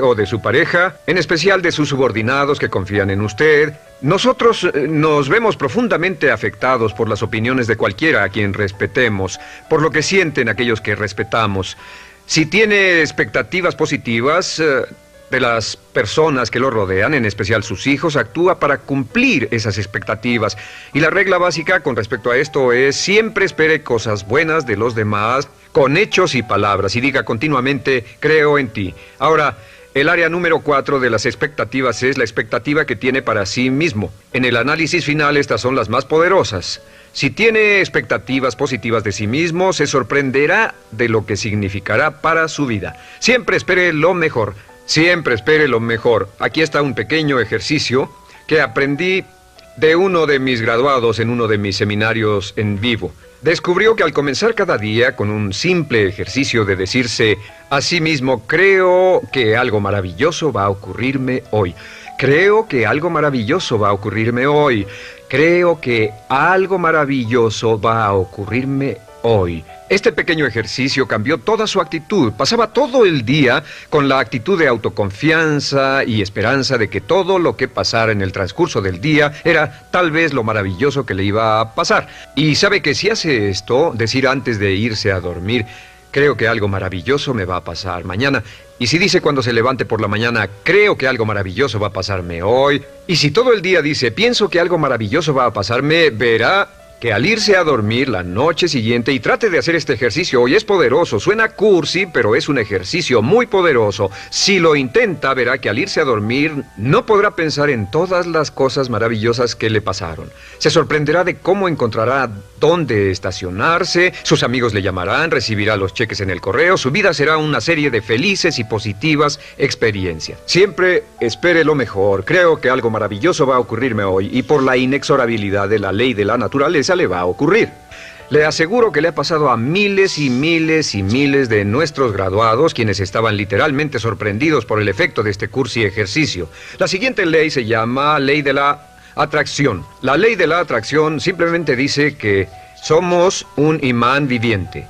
o de su pareja, en especial de sus subordinados que confían en usted. Nosotros nos vemos profundamente afectados por las opiniones de cualquiera a quien respetemos, por lo que sienten aquellos que respetamos. Si tiene expectativas positivas de las personas que lo rodean, en especial sus hijos, actúa para cumplir esas expectativas. Y la regla básica con respecto a esto es: siempre espere cosas buenas de los demás con hechos y palabras y diga continuamente: creo en ti. Ahora, el área número 4 de las expectativas es la expectativa que tiene para sí mismo. En el análisis final, estas son las más poderosas. Si tiene expectativas positivas de sí mismo, se sorprenderá de lo que significará para su vida. Siempre espere lo mejor. Siempre espere lo mejor. Aquí está un pequeño ejercicio que aprendí de uno de mis graduados en uno de mis seminarios en vivo. Descubrió que al comenzar cada día con un simple ejercicio de decirse a sí mismo: creo que algo maravilloso va a ocurrirme hoy. Creo que algo maravilloso va a ocurrirme hoy. Creo que algo maravilloso va a ocurrirme hoy. Este pequeño ejercicio cambió toda su actitud. Pasaba todo el día con la actitud de autoconfianza y esperanza de que todo lo que pasara en el transcurso del día era tal vez lo maravilloso que le iba a pasar. Y sabe que si hace esto, decir antes de irse a dormir: creo que algo maravilloso me va a pasar mañana. Y si dice cuando se levante por la mañana: creo que algo maravilloso va a pasarme hoy. Y si todo el día dice: pienso que algo maravilloso va a pasarme, verá que al irse a dormir la noche siguiente, y trate de hacer este ejercicio hoy, es poderoso. Suena cursi, pero es un ejercicio muy poderoso. Si lo intenta, verá que al irse a dormir no podrá pensar en todas las cosas maravillosas que le pasaron. Se sorprenderá de cómo encontrará dónde estacionarse, sus amigos le llamarán, recibirá los cheques en el correo, su vida será una serie de felices y positivas experiencias. Siempre espere lo mejor. Creo que algo maravilloso va a ocurrirme hoy, y por la inexorabilidad de la ley de la naturaleza le va a ocurrir. Le aseguro que le ha pasado a miles y miles y miles de nuestros graduados, quienes estaban literalmente sorprendidos por el efecto de este cursi ejercicio. La siguiente ley se llama ley de la atracción. La ley de la atracción simplemente dice que somos un imán viviente,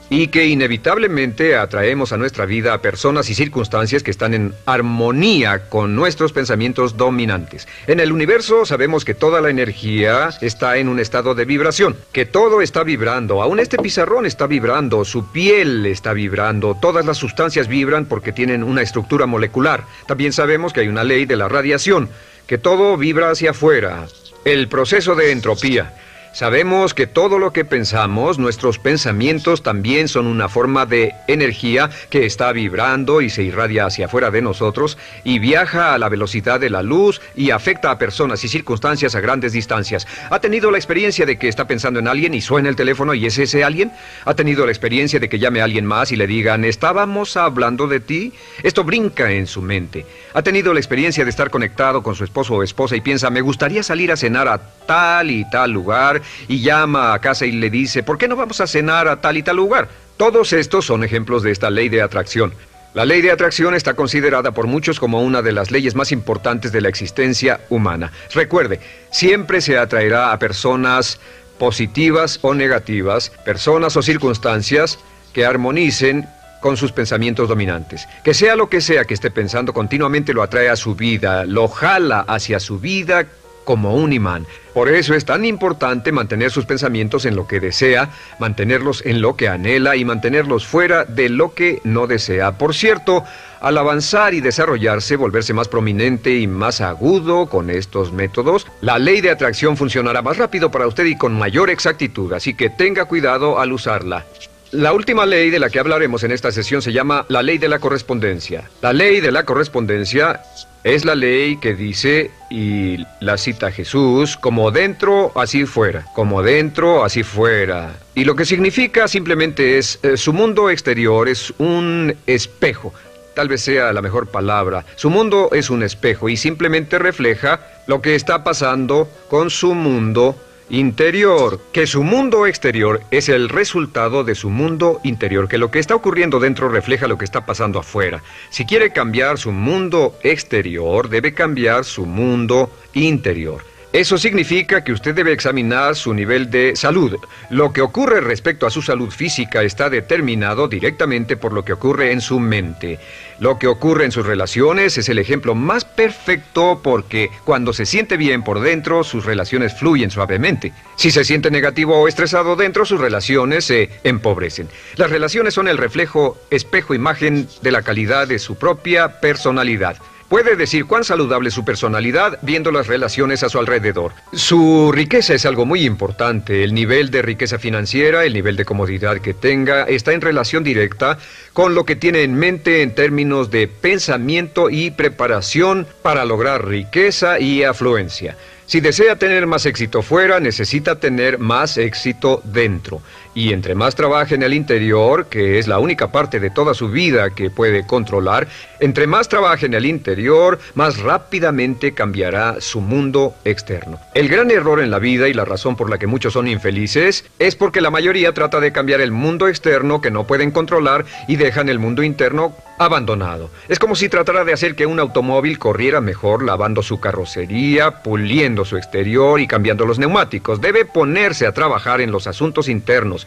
y que inevitablemente atraemos a nuestra vida a personas y circunstancias que están en armonía con nuestros pensamientos dominantes. En el universo sabemos que toda la energía está en un estado de vibración, que todo está vibrando, aún este pizarrón está vibrando, su piel está vibrando, todas las sustancias vibran porque tienen una estructura molecular. También sabemos que hay una ley de la radiación, que todo vibra hacia afuera, el proceso de entropía. Sabemos que todo lo que pensamos, nuestros pensamientos también son una forma de energía que está vibrando y se irradia hacia afuera de nosotros y viaja a la velocidad de la luz y afecta a personas y circunstancias a grandes distancias. ¿Ha tenido la experiencia de que está pensando en alguien y suena el teléfono y es ese alguien? ¿Ha tenido la experiencia de que llame a alguien más y le digan: estábamos hablando de ti? Esto brinca en su mente. ¿Ha tenido la experiencia de estar conectado con su esposo o esposa y piensa: me gustaría salir a cenar a tal y tal lugar? Y llama a casa y le dice: ¿por qué no vamos a cenar a tal y tal lugar? Todos estos son ejemplos de esta ley de atracción. La ley de atracción está considerada por muchos como una de las leyes más importantes de la existencia humana. Recuerde, siempre se atraerá a personas positivas o negativas, personas o circunstancias que armonicen con sus pensamientos dominantes. Que sea lo que sea que esté pensando, continuamente lo atrae a su vida, lo jala hacia su vida como un imán. Por eso es tan importante mantener sus pensamientos en lo que desea, mantenerlos en lo que anhela y mantenerlos fuera de lo que no desea. Por cierto, al avanzar y desarrollarse, volverse más prominente y más agudo con estos métodos, la ley de atracción funcionará más rápido para usted y con mayor exactitud, así que tenga cuidado al usarla. La última ley de la que hablaremos en esta sesión se llama la ley de la correspondencia. La ley de la correspondencia es la ley que dice, y la cita Jesús, como dentro, así fuera. Como dentro, así fuera. Y lo que significa simplemente es, su mundo exterior es un espejo. Tal vez sea la mejor palabra. Su mundo es un espejo y simplemente refleja lo que está pasando con su mundo interior, que su mundo exterior es el resultado de su mundo interior, que lo que está ocurriendo dentro refleja lo que está pasando afuera. Si quiere cambiar su mundo exterior, debe cambiar su mundo interior. Eso significa que usted debe examinar su nivel de salud. Lo que ocurre respecto a su salud física está determinado directamente por lo que ocurre en su mente. Lo que ocurre en sus relaciones es el ejemplo más perfecto porque cuando se siente bien por dentro, sus relaciones fluyen suavemente. Si se siente negativo o estresado dentro, sus relaciones se empobrecen. Las relaciones son el reflejo, espejo, imagen de la calidad de su propia personalidad. Puede decir cuán saludable es su personalidad viendo las relaciones a su alrededor. Su riqueza es algo muy importante. El nivel de riqueza financiera, el nivel de comodidad que tenga, está en relación directa con lo que tiene en mente en términos de pensamiento y preparación para lograr riqueza y afluencia. Si desea tener más éxito fuera, necesita tener más éxito dentro. Y entre más trabaje en el interior, que es la única parte de toda su vida que puede controlar, entre más trabaje en el interior, más rápidamente cambiará su mundo externo. El gran error en la vida y la razón por la que muchos son infelices es porque la mayoría trata de cambiar el mundo externo que no pueden controlar y dejan el mundo interno abandonado. Es como si tratara de hacer que un automóvil corriera mejor lavando su carrocería, puliendo su exterior y cambiando los neumáticos. Debe ponerse a trabajar en los asuntos internos.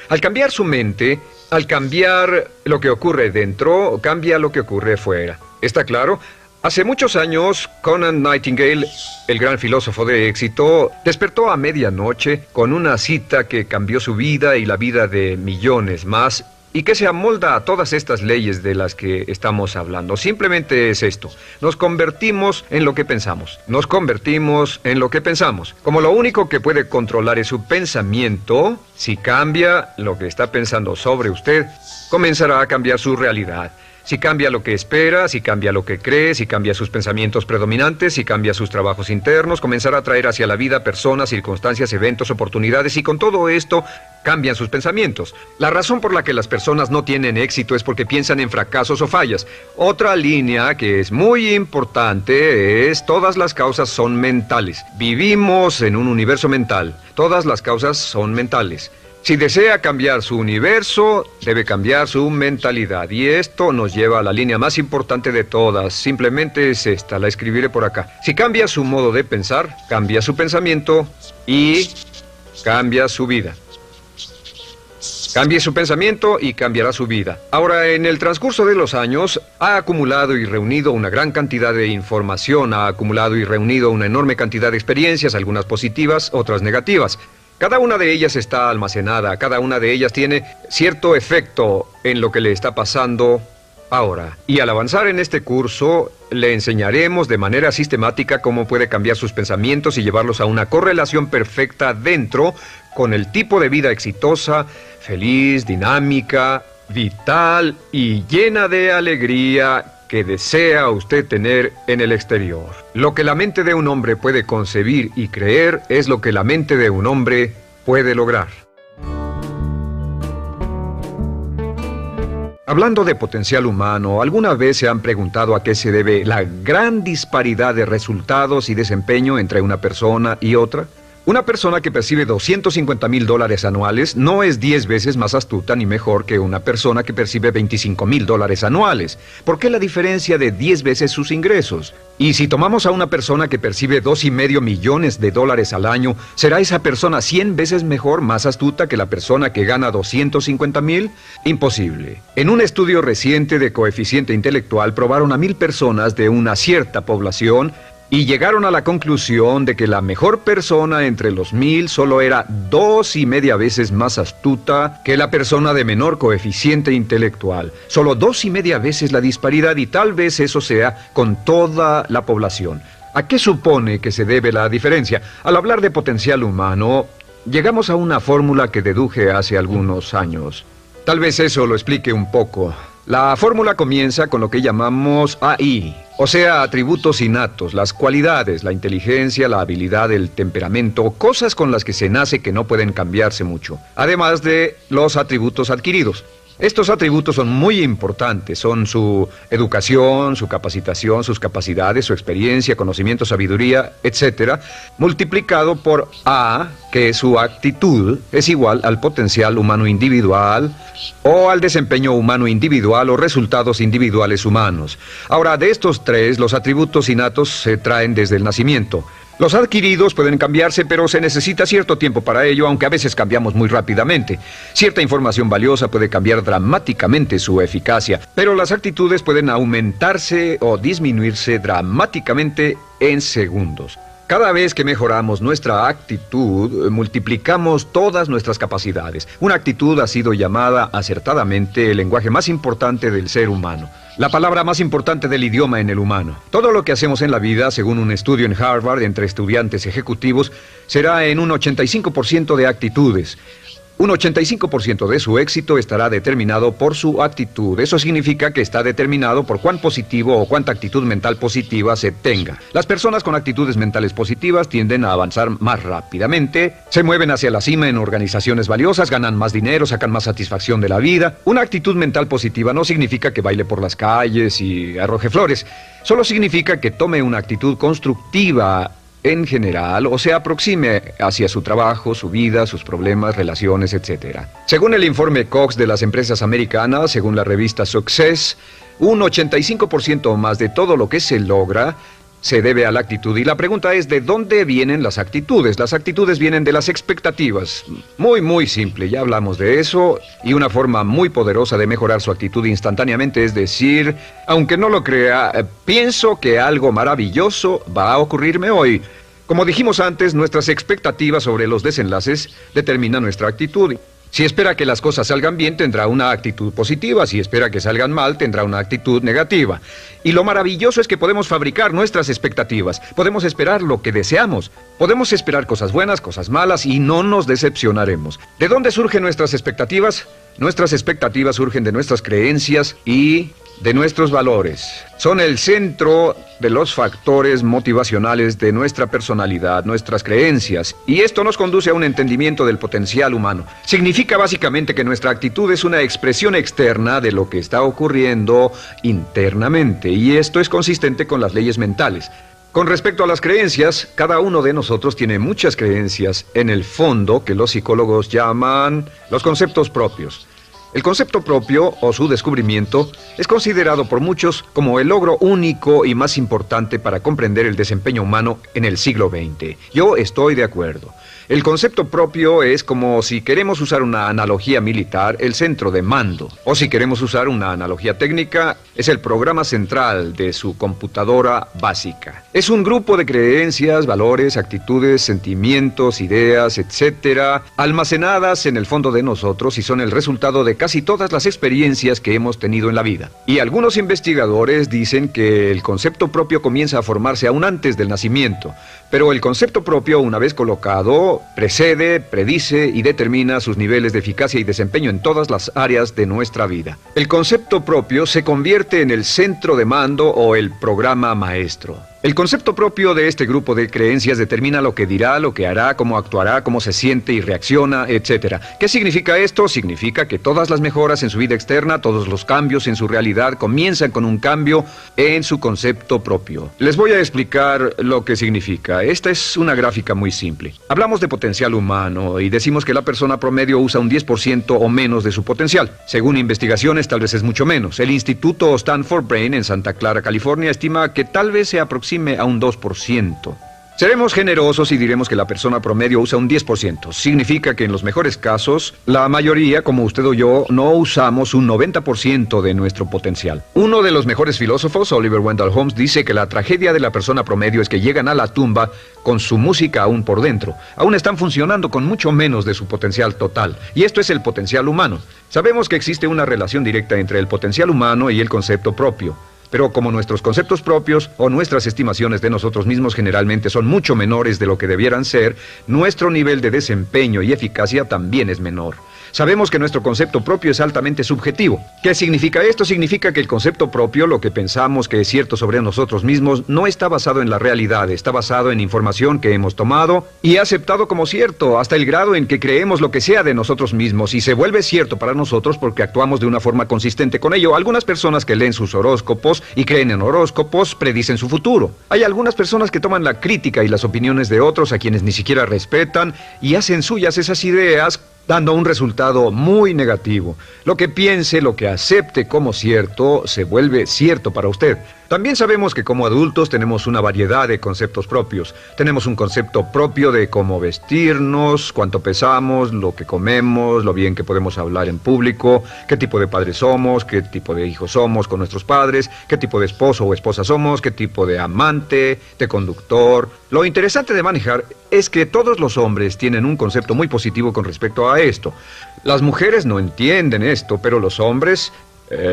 Al cambiar su mente, al cambiar lo que ocurre dentro, cambia lo que ocurre fuera. ¿Está claro? Hace muchos años, Conant Nightingale, el gran filósofo de éxito, despertó a medianoche con una cita que cambió su vida y la vida de millones más, y que se amolda a todas estas leyes de las que estamos hablando. Simplemente es esto: nos convertimos en lo que pensamos. Nos convertimos en lo que pensamos. Como lo único que puede controlar es su pensamiento, si cambia lo que está pensando sobre usted, comenzará a cambiar su realidad. Si cambia lo que espera, si cambia lo que cree, si cambia sus pensamientos predominantes, si cambia sus trabajos internos, comenzará a traer hacia la vida personas, circunstancias, eventos, oportunidades, y con todo esto cambian sus pensamientos. La razón por la que las personas no tienen éxito es porque piensan en fracasos o fallas. Otra línea que es muy importante es: todas las causas son mentales. Vivimos en un universo mental. Todas las causas son mentales. Si desea cambiar su universo, debe cambiar su mentalidad. Y esto nos lleva a la línea más importante de todas. Simplemente es esta, la escribiré por acá. Si cambia su modo de pensar, cambia su pensamiento y cambia su vida. Cambie su pensamiento y cambiará su vida. Ahora, en el transcurso de los años, ha acumulado y reunido una gran cantidad de información, ha acumulado y reunido una enorme cantidad de experiencias, algunas positivas, otras negativas. Cada una de ellas está almacenada, cada una de ellas tiene cierto efecto en lo que le está pasando ahora. Y al avanzar en este curso, le enseñaremos de manera sistemática cómo puede cambiar sus pensamientos y llevarlos a una correlación perfecta dentro con el tipo de vida exitosa, feliz, dinámica, vital y llena de alegría que desea usted tener en el exterior. Lo que la mente de un hombre puede concebir y creer es lo que la mente de un hombre puede lograr. Hablando de potencial humano, ¿alguna vez se han preguntado a qué se debe la gran disparidad de resultados y desempeño entre una persona y otra? Una persona que percibe $250,000 anuales no es 10 veces más astuta ni mejor que una persona que percibe $25,000 anuales. ¿Por qué la diferencia de 10 veces sus ingresos? Y si tomamos a una persona que percibe $2,5 millones al año, ¿será esa persona 100 veces mejor, más astuta que la persona que gana $250,000? Imposible. En un estudio reciente de coeficiente intelectual probaron a 1,000 personas de una cierta población y llegaron a la conclusión de que la mejor persona entre los 1,000 solo era 2,5 veces más astuta que la persona de menor coeficiente intelectual. Solo 2,5 veces la disparidad, y tal vez eso sea con toda la población. ¿A qué supone que se debe la diferencia? Al hablar de potencial humano, llegamos a una fórmula que deduje hace algunos años. Tal vez eso lo explique un poco. La fórmula comienza con lo que llamamos AI, o sea, atributos innatos, las cualidades, la inteligencia, la habilidad, el temperamento, cosas con las que se nace que no pueden cambiarse mucho, además de los atributos adquiridos. Estos atributos son muy importantes, son su educación, su capacitación, sus capacidades, su experiencia, conocimiento, sabiduría, etc., multiplicado por A, que es su actitud, es igual al potencial humano individual o al desempeño humano individual o resultados individuales humanos. Ahora, de estos tres, los atributos innatos se traen desde el nacimiento. Los adquiridos pueden cambiarse, pero se necesita cierto tiempo para ello, aunque a veces cambiamos muy rápidamente. Cierta información valiosa puede cambiar dramáticamente su eficacia, pero las actitudes pueden aumentarse o disminuirse dramáticamente en segundos. Cada vez que mejoramos nuestra actitud, multiplicamos todas nuestras capacidades. Una actitud ha sido llamada acertadamente el lenguaje más importante del ser humano. La palabra más importante del idioma en el humano. Todo lo que hacemos en la vida, según un estudio en Harvard entre estudiantes ejecutivos, será en un 85% de actitudes. Un 85% de su éxito estará determinado por su actitud. Eso significa que está determinado por cuán positivo o cuánta actitud mental positiva se tenga. Las personas con actitudes mentales positivas tienden a avanzar más rápidamente, se mueven hacia la cima en organizaciones valiosas, ganan más dinero, sacan más satisfacción de la vida. Una actitud mental positiva no significa que baile por las calles y arroje flores. Solo significa que tome una actitud constructiva en general, o se aproxime hacia su trabajo, su vida, sus problemas, relaciones, etc. Según el informe Cox de las empresas americanas, según la revista Success, un 85% o más de todo lo que se logra se debe a la actitud. Y la pregunta es, ¿de dónde vienen las actitudes? Las actitudes vienen de las expectativas. Muy simple, ya hablamos de eso. Y una forma muy poderosa de mejorar su actitud instantáneamente es decir, aunque no lo crea, pienso que algo maravilloso va a ocurrirme hoy. Como dijimos antes, nuestras expectativas sobre los desenlaces determinan nuestra actitud. Si espera que las cosas salgan bien, tendrá una actitud positiva. Si espera que salgan mal, tendrá una actitud negativa. Y lo maravilloso es que podemos fabricar nuestras expectativas. Podemos esperar lo que deseamos. Podemos esperar cosas buenas, cosas malas, y no nos decepcionaremos. ¿De dónde surgen nuestras expectativas? Nuestras expectativas surgen de nuestras creencias y de nuestros valores. Son el centro de los factores motivacionales de nuestra personalidad, nuestras creencias, y esto nos conduce a un entendimiento del potencial humano. Significa básicamente que nuestra actitud es una expresión externa de lo que está ocurriendo internamente, y esto es consistente con las leyes mentales. Con respecto a las creencias, cada uno de nosotros tiene muchas creencias en el fondo que los psicólogos llaman los conceptos propios. El concepto propio, o su descubrimiento, es considerado por muchos como el logro único y más importante para comprender el desempeño humano en el siglo XX. Yo estoy de acuerdo. El concepto propio es como, si queremos usar una analogía militar, el centro de mando. O si queremos usar una analogía técnica, es el programa central de su computadora básica. Es un grupo de creencias, valores, actitudes, sentimientos, ideas, etcétera, almacenadas en el fondo de nosotros y son el resultado de casi todas las experiencias que hemos tenido en la vida. Y algunos investigadores dicen que el concepto propio comienza a formarse aún antes del nacimiento, pero el concepto propio, una vez colocado, precede, predice y determina sus niveles de eficacia y desempeño en todas las áreas de nuestra vida. El concepto propio se convierte en el centro de mando o el programa maestro. El concepto propio de este grupo de creencias determina lo que dirá, lo que hará, cómo actuará, cómo se siente y reacciona, etc. ¿Qué significa esto? Significa que todas las mejoras en su vida externa, todos los cambios en su realidad comienzan con un cambio en su concepto propio. Les voy a explicar lo que significa. Esta es una gráfica muy simple. Hablamos de potencial humano y decimos que la persona promedio usa un 10% o menos de su potencial. Según investigaciones, tal vez es mucho menos. El Instituto Stanford Brain en Santa Clara, California, estima que tal vez se aproxime a un 2%. Seremos generosos y diremos que la persona promedio usa un 10%. Significa que en los mejores casos, la mayoría, como usted o yo, no usamos un 90% de nuestro potencial. Uno de los mejores filósofos, Oliver Wendell Holmes, dice que la tragedia de la persona promedio es que llegan a la tumba con su música aún por dentro. Aún están funcionando con mucho menos de su potencial total. Y esto es el potencial humano. Sabemos que existe una relación directa entre el potencial humano y el concepto propio. Pero como nuestros conceptos propios o nuestras estimaciones de nosotros mismos generalmente son mucho menores de lo que debieran ser, nuestro nivel de desempeño y eficacia también es menor. Sabemos que nuestro concepto propio es altamente subjetivo. ¿Qué significa esto? Significa que el concepto propio, lo que pensamos que es cierto sobre nosotros mismos, no está basado en la realidad, está basado en información que hemos tomado y aceptado como cierto, hasta el grado en que creemos lo que sea de nosotros mismos y se vuelve cierto para nosotros porque actuamos de una forma consistente con ello. Algunas personas que leen sus horóscopos y creen en horóscopos predicen su futuro. Hay algunas personas que toman la crítica y las opiniones de otros a quienes ni siquiera respetan y hacen suyas esas ideas, dando un resultado muy negativo. Lo que piense, lo que acepte como cierto, se vuelve cierto para usted. También sabemos que como adultos tenemos una variedad de conceptos propios. Tenemos un concepto propio de cómo vestirnos, cuánto pesamos, lo que comemos, lo bien que podemos hablar en público, qué tipo de padres somos, qué tipo de hijos somos con nuestros padres, qué tipo de esposo o esposa somos, qué tipo de amante, de conductor. Lo interesante de manejar es que todos los hombres tienen un concepto muy positivo con respecto a esto. Las mujeres no entienden esto, pero los hombres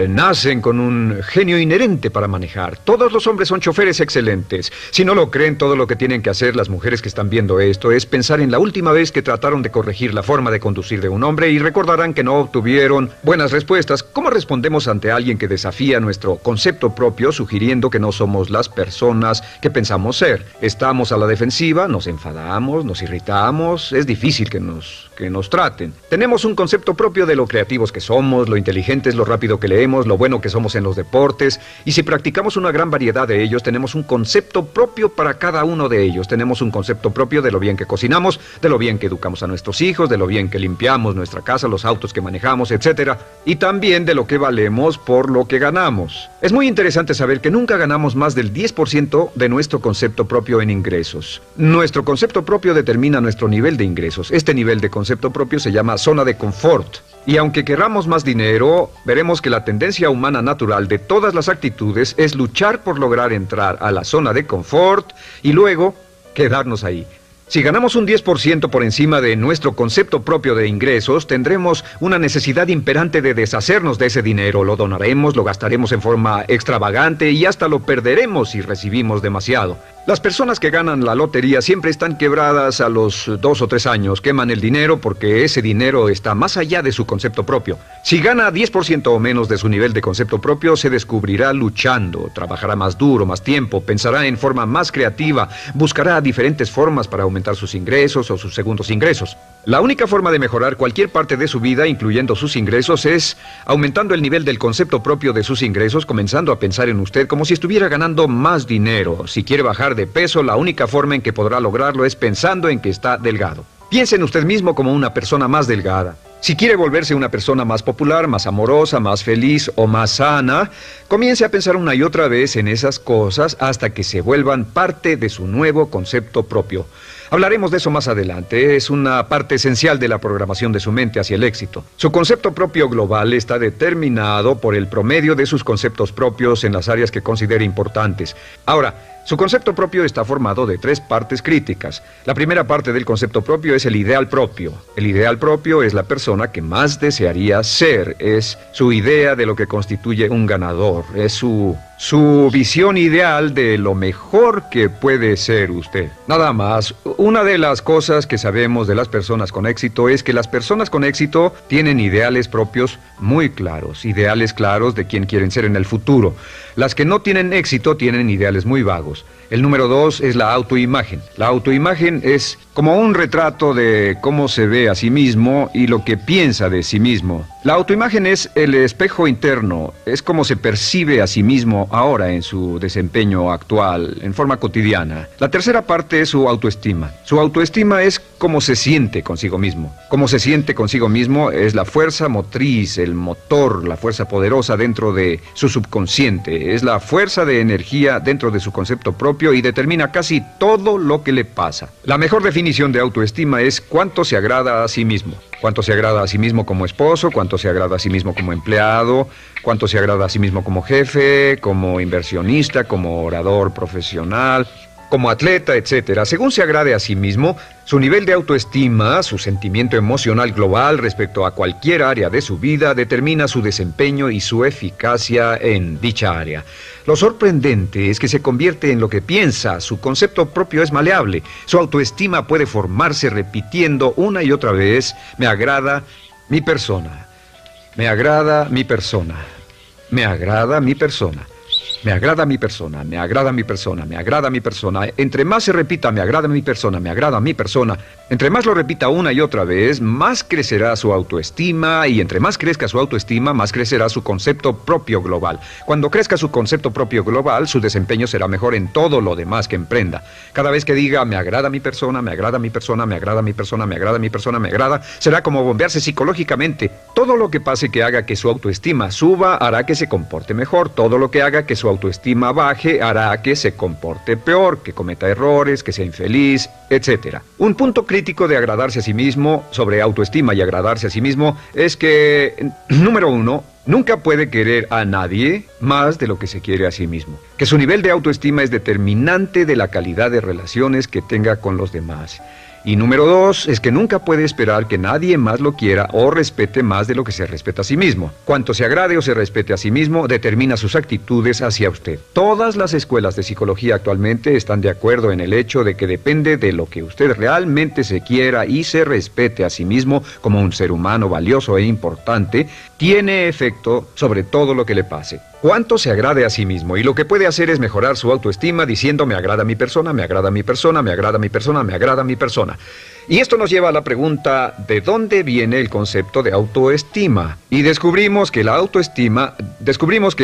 nacen con un genio inherente para manejar. Todos los hombres son choferes excelentes. Si no lo creen, todo lo que tienen que hacer las mujeres que están viendo esto es pensar en la última vez que trataron de corregir la forma de conducir de un hombre y recordarán que no obtuvieron buenas respuestas. ¿Cómo respondemos ante alguien que desafía nuestro concepto propio, sugiriendo que no somos las personas que pensamos ser? Estamos a la defensiva, nos enfadamos, nos irritamos, es difícil que nos traten. Tenemos un concepto propio de lo creativos que somos, lo inteligentes, lo rápido que leemos, lo bueno que somos en los deportes, y si practicamos una gran variedad de ellos, tenemos un concepto propio para cada uno de ellos. Tenemos un concepto propio de lo bien que cocinamos, de lo bien que educamos a nuestros hijos, de lo bien que limpiamos nuestra casa, los autos que manejamos, etc. Y también de lo que valemos por lo que ganamos. Es muy interesante saber que nunca ganamos más del 10% de nuestro concepto propio en ingresos. Nuestro concepto propio determina nuestro nivel de ingresos. Este nivel de concepto propio se llama zona de confort. Y aunque querramos más dinero, veremos que la tendencia humana natural de todas las actitudes es luchar por lograr entrar a la zona de confort y luego quedarnos ahí. Si ganamos un 10% por encima de nuestro concepto propio de ingresos, tendremos una necesidad imperante de deshacernos de ese dinero. Lo donaremos, lo gastaremos en forma extravagante y hasta lo perderemos si recibimos demasiado. Las personas que ganan la lotería siempre están quebradas a los 2 o 3 años. Queman el dinero porque ese dinero está más allá de su concepto propio. Si gana 10% o menos de su nivel de concepto propio, se descubrirá luchando, trabajará más duro, más tiempo, pensará en forma más creativa, buscará diferentes formas para aumentar sus ingresos o sus segundos ingresos. La única forma de mejorar cualquier parte de su vida, incluyendo sus ingresos, es aumentando el nivel del concepto propio de sus ingresos, comenzando a pensar en usted como si estuviera ganando más dinero. Si quiere bajar de peso, la única forma en que podrá lograrlo es pensando en que está delgado. Piense en usted mismo como una persona más delgada. Si quiere volverse una persona más popular, más amorosa, más feliz o más sana, comience a pensar una y otra vez en esas cosas hasta que se vuelvan parte de su nuevo concepto propio. Hablaremos de eso más adelante. Es una parte esencial de la programación de su mente hacia el éxito. Su concepto propio global está determinado por el promedio de sus conceptos propios en las áreas que considere importantes. Ahora, su concepto propio está formado de 3 partes críticas. La primera parte del concepto propio es el ideal propio. El ideal propio es la persona que más desearía ser. Es su idea de lo que constituye un ganador. Es su visión ideal de lo mejor que puede ser usted. Nada más, una de las cosas que sabemos de las personas con éxito es que las personas con éxito tienen ideales propios muy claros. Ideales claros de quién quieren ser en el futuro. Las que no tienen éxito tienen ideales muy vagos. El número 2 es la autoimagen. La autoimagen es como un retrato de cómo se ve a sí mismo y lo que piensa de sí mismo. La autoimagen es el espejo interno, es como se percibe a sí mismo ahora en su desempeño actual, en forma cotidiana. La tercera parte es su autoestima. Su autoestima es cómo se siente consigo mismo. Cómo se siente consigo mismo es la fuerza motriz, el motor, la fuerza poderosa dentro de su subconsciente. Es la fuerza de energía dentro de su concepto propio y determina casi todo lo que le pasa. La mejor definición de autoestima es cuánto se agrada a sí mismo. Cuánto se agrada a sí mismo como esposo, cuánto se agrada a sí mismo como empleado, cuánto se agrada a sí mismo como jefe, como inversionista, como orador profesional, como atleta, etc. Según se agrade a sí mismo, su nivel de autoestima, su sentimiento emocional global respecto a cualquier área de su vida, determina su desempeño y su eficacia en dicha área. Lo sorprendente es que se convierte en lo que piensa. Su concepto propio es maleable. Su autoestima puede formarse repitiendo una y otra vez: me agrada mi persona. Me agrada mi persona. Me agrada mi persona. Me agrada mi persona, me agrada mi persona, me agrada mi persona. Entre más se repita, me agrada mi persona, me agrada mi persona, entre más lo repita una y otra vez, más crecerá su autoestima, y entre más crezca su autoestima, más crecerá su concepto propio global. Cuando crezca su concepto propio global, su desempeño será mejor en todo lo demás que emprenda. Cada vez que diga, me agrada mi persona, me agrada mi persona, me agrada mi persona, me agrada mi persona, me agrada, será como bombearse psicológicamente. Todo lo que pase que haga que su autoestima suba, hará que se comporte mejor. Todo lo que haga que su autoestima baje hará que se comporte peor, que cometa errores, que sea infeliz, etc. Un punto crítico de agradarse a sí mismo, sobre autoestima y agradarse a sí mismo, es que, número 1, nunca puede querer a nadie más de lo que se quiere a sí mismo. Que su nivel de autoestima es determinante de la calidad de relaciones que tenga con los demás. Y número 2, es que nunca puede esperar que nadie más lo quiera o respete más de lo que se respeta a sí mismo. Cuanto se agrade o se respete a sí mismo, determina sus actitudes hacia usted. Todas las escuelas de psicología actualmente están de acuerdo en el hecho de que depende de lo que usted realmente se quiera y se respete a sí mismo como un ser humano valioso e importante, tiene efecto sobre todo lo que le pase. Cuánto se agrade a sí mismo, y lo que puede hacer es mejorar su autoestima diciendo me agrada mi persona, me agrada mi persona, me agrada mi persona, me agrada mi persona. Y esto nos lleva a la pregunta, ¿de dónde viene el concepto de autoestima? Y descubrimos que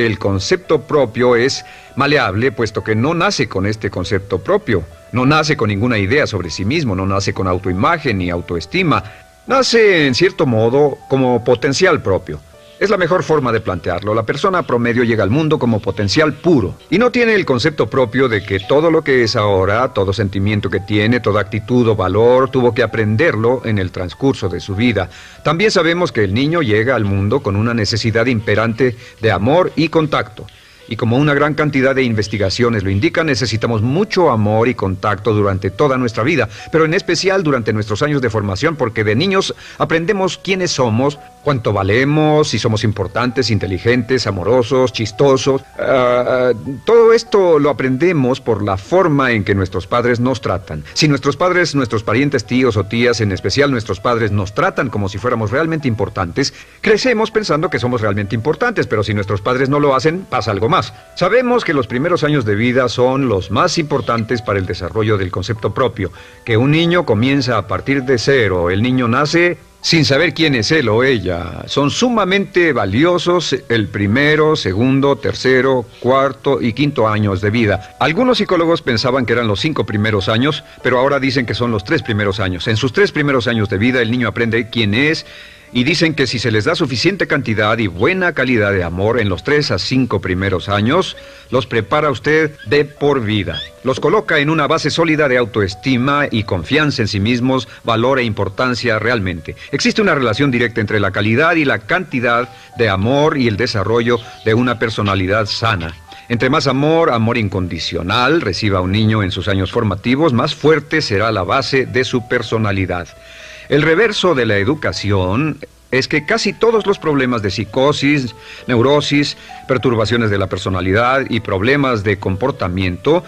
el concepto propio es maleable, puesto que no nace con este concepto propio, no nace con ninguna idea sobre sí mismo, no nace con autoimagen ni autoestima, nace en cierto modo como potencial propio. Es la mejor forma de plantearlo. La persona promedio llega al mundo como potencial puro y no tiene el concepto propio de que todo lo que es ahora, todo sentimiento que tiene, toda actitud o valor, tuvo que aprenderlo en el transcurso de su vida. También sabemos que el niño llega al mundo con una necesidad imperante de amor y contacto. Y como una gran cantidad de investigaciones lo indican, necesitamos mucho amor y contacto durante toda nuestra vida, pero en especial durante nuestros años de formación, porque de niños aprendemos quiénes somos, cuánto valemos, si somos importantes, inteligentes, amorosos, chistosos. Todo esto lo aprendemos por la forma en que nuestros padres nos tratan. Si nuestros padres, nuestros parientes, tíos o tías, en especial nuestros padres, nos tratan como si fuéramos realmente importantes, crecemos pensando que somos realmente importantes, pero si nuestros padres no lo hacen, pasa algo más. Sabemos que los primeros años de vida son los más importantes para el desarrollo del concepto propio, que un niño comienza a partir de cero. El niño nace sin saber quién es él o ella. Son sumamente valiosos el primero, segundo, tercero, cuarto y quinto años de vida. Algunos psicólogos pensaban que eran los 5 primeros años, pero ahora dicen que son los 3 primeros años. En sus 3 primeros años de vida el niño aprende quién es. Y dicen que si se les da suficiente cantidad y buena calidad de amor en los 3 a 5 primeros años, los prepara usted de por vida. Los coloca en una base sólida de autoestima y confianza en sí mismos, valor e importancia realmente. Existe una relación directa entre la calidad y la cantidad de amor y el desarrollo de una personalidad sana. Entre más amor, amor incondicional, reciba un niño en sus años formativos, más fuerte será la base de su personalidad. El reverso de la educación es que casi todos los problemas de psicosis, neurosis, perturbaciones de la personalidad y problemas de comportamiento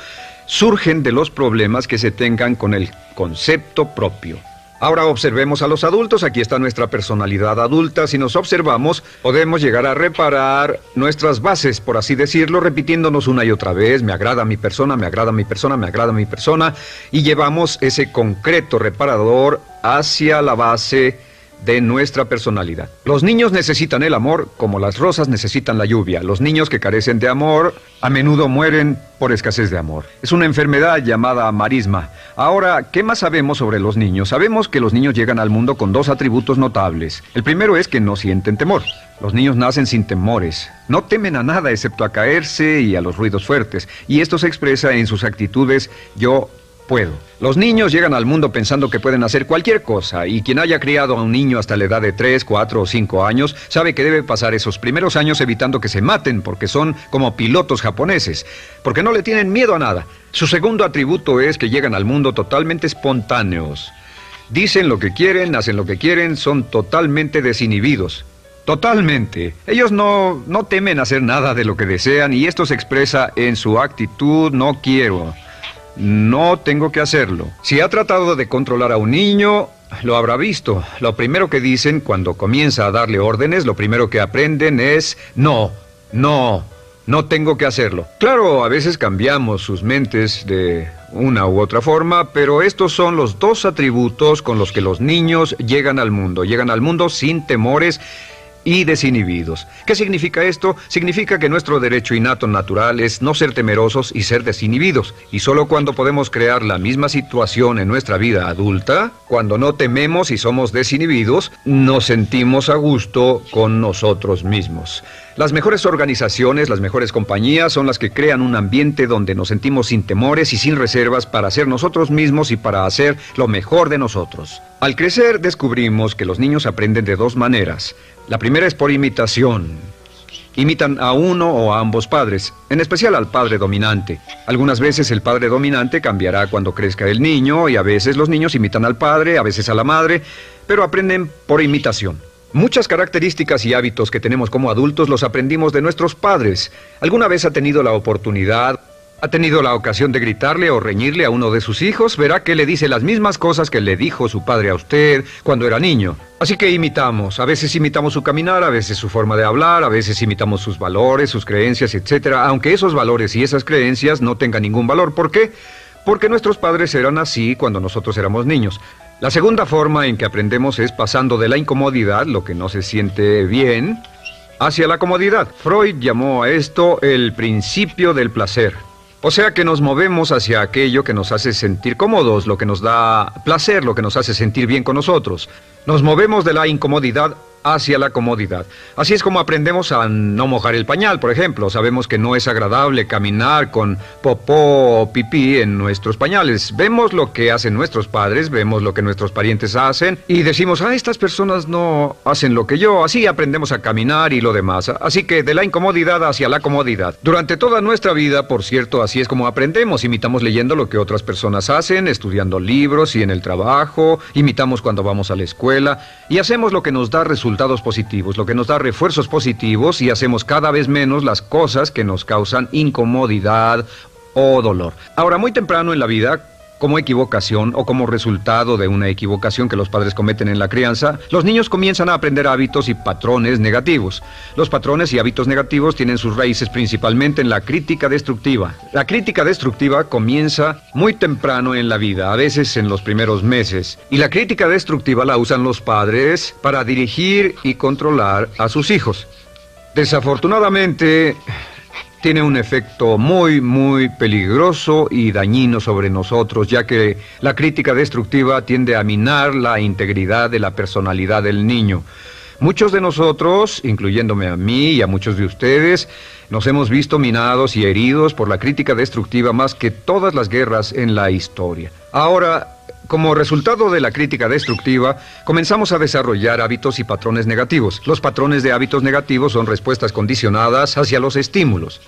surgen de los problemas que se tengan con el concepto propio. Ahora observemos a los adultos. Aquí está nuestra personalidad adulta. Si nos observamos, podemos llegar a reparar nuestras bases, por así decirlo, repitiéndonos una y otra vez, me agrada mi persona, me agrada mi persona, me agrada mi persona, y llevamos ese concreto reparador hacia la base de nuestra personalidad. Los niños necesitan el amor como las rosas necesitan la lluvia. Los niños que carecen de amor a menudo mueren por escasez de amor. Es una enfermedad llamada marisma. Ahora, ¿qué más sabemos sobre los niños? Sabemos que los niños llegan al mundo con 2 atributos notables. El primero es que no sienten temor. Los niños nacen sin temores. No temen a nada excepto a caerse y a los ruidos fuertes. Y esto se expresa en sus actitudes yo puedo. Los niños llegan al mundo pensando que pueden hacer cualquier cosa, y quien haya criado a un niño hasta la edad de 3, 4 o 5 años sabe que debe pasar esos primeros años evitando que se maten, porque son como pilotos japoneses, porque no le tienen miedo a nada. Su segundo atributo es que llegan al mundo totalmente espontáneos. Dicen lo que quieren, hacen lo que quieren, son totalmente desinhibidos. Totalmente. Ellos no temen hacer nada de lo que desean, y esto se expresa en su actitud no quiero. No tengo que hacerlo. Si ha tratado de controlar a un niño, Lo habrá visto. Lo primero que dicen cuando comienza a darle órdenes, lo primero que aprenden es no, no, no tengo que hacerlo. Claro, a veces cambiamos sus mentes de una u otra forma, pero estos son los dos atributos con los que los niños llegan al mundo. Llegan al mundo sin temores y desinhibidos. ¿Qué significa esto? Significa que nuestro derecho innato natural es no ser temerosos y ser desinhibidos. Y solo cuando podemos crear la misma situación en nuestra vida adulta, cuando no tememos y somos desinhibidos, nos sentimos a gusto con nosotros mismos. Las mejores organizaciones, las mejores compañías son las que crean un ambiente donde nos sentimos sin temores y sin reservas para ser nosotros mismos y para hacer lo mejor de nosotros. Al crecer descubrimos que los niños aprenden de dos maneras. La primera es por imitación. Imitan a uno o a ambos padres, en especial al padre dominante. Algunas veces el padre dominante cambiará cuando crezca el niño y a veces los niños imitan al padre, a veces a la madre, pero aprenden por imitación. Muchas características y hábitos que tenemos como adultos los aprendimos de nuestros padres. ¿Alguna vez ha tenido la oportunidad, ha tenido la ocasión de gritarle o reñirle a uno de sus hijos? Verá que le dice las mismas cosas que le dijo su padre a usted cuando era niño. Así que imitamos. A veces imitamos su caminar, a veces su forma de hablar, a veces imitamos sus valores, sus creencias, etc. Aunque esos valores y esas creencias no tengan ningún valor. ¿Por qué? Porque nuestros padres eran así cuando nosotros éramos niños. La segunda forma en que aprendemos es pasando de la incomodidad, lo que no se siente bien, hacia la comodidad. Freud llamó a esto el principio del placer. O sea que nos movemos hacia aquello que nos hace sentir cómodos, lo que nos da placer, lo que nos hace sentir bien con nosotros. Nos movemos de la incomodidad hacia la comodidad. Así es como aprendemos a no mojar el pañal, por ejemplo. Sabemos que no es agradable caminar con popó o pipí en nuestros pañales. Vemos lo que hacen nuestros padres, vemos lo que nuestros parientes hacen y decimos, estas personas no hacen lo que yo. Así aprendemos a caminar y lo demás. Así que de la incomodidad hacia la comodidad. Durante toda nuestra vida, por cierto, así es como aprendemos. Imitamos leyendo lo que otras personas hacen, estudiando libros y en el trabajo, imitamos cuando vamos a la escuela y hacemos lo que nos da resultados positivos, lo que nos da refuerzos positivos y hacemos cada vez menos las cosas que nos causan incomodidad o dolor. Ahora, muy temprano en la vida, como equivocación o como resultado de una equivocación que los padres cometen en la crianza, los niños comienzan a aprender hábitos y patrones negativos. Los patrones y hábitos negativos tienen sus raíces principalmente en la crítica destructiva. La crítica destructiva comienza muy temprano en la vida, a veces en los primeros meses. Y la crítica destructiva la usan los padres para dirigir y controlar a sus hijos. Desafortunadamente, tiene un efecto muy peligroso y dañino sobre nosotros, ya que la crítica destructiva tiende a minar la integridad de la personalidad del niño. Muchos de nosotros, incluyéndome a mí y a muchos de ustedes, nos hemos visto minados y heridos por la crítica destructiva más que todas las guerras en la historia. Ahora, como resultado de la crítica destructiva, comenzamos a desarrollar hábitos y patrones negativos. Los patrones de hábitos negativos son respuestas condicionadas hacia los estímulos.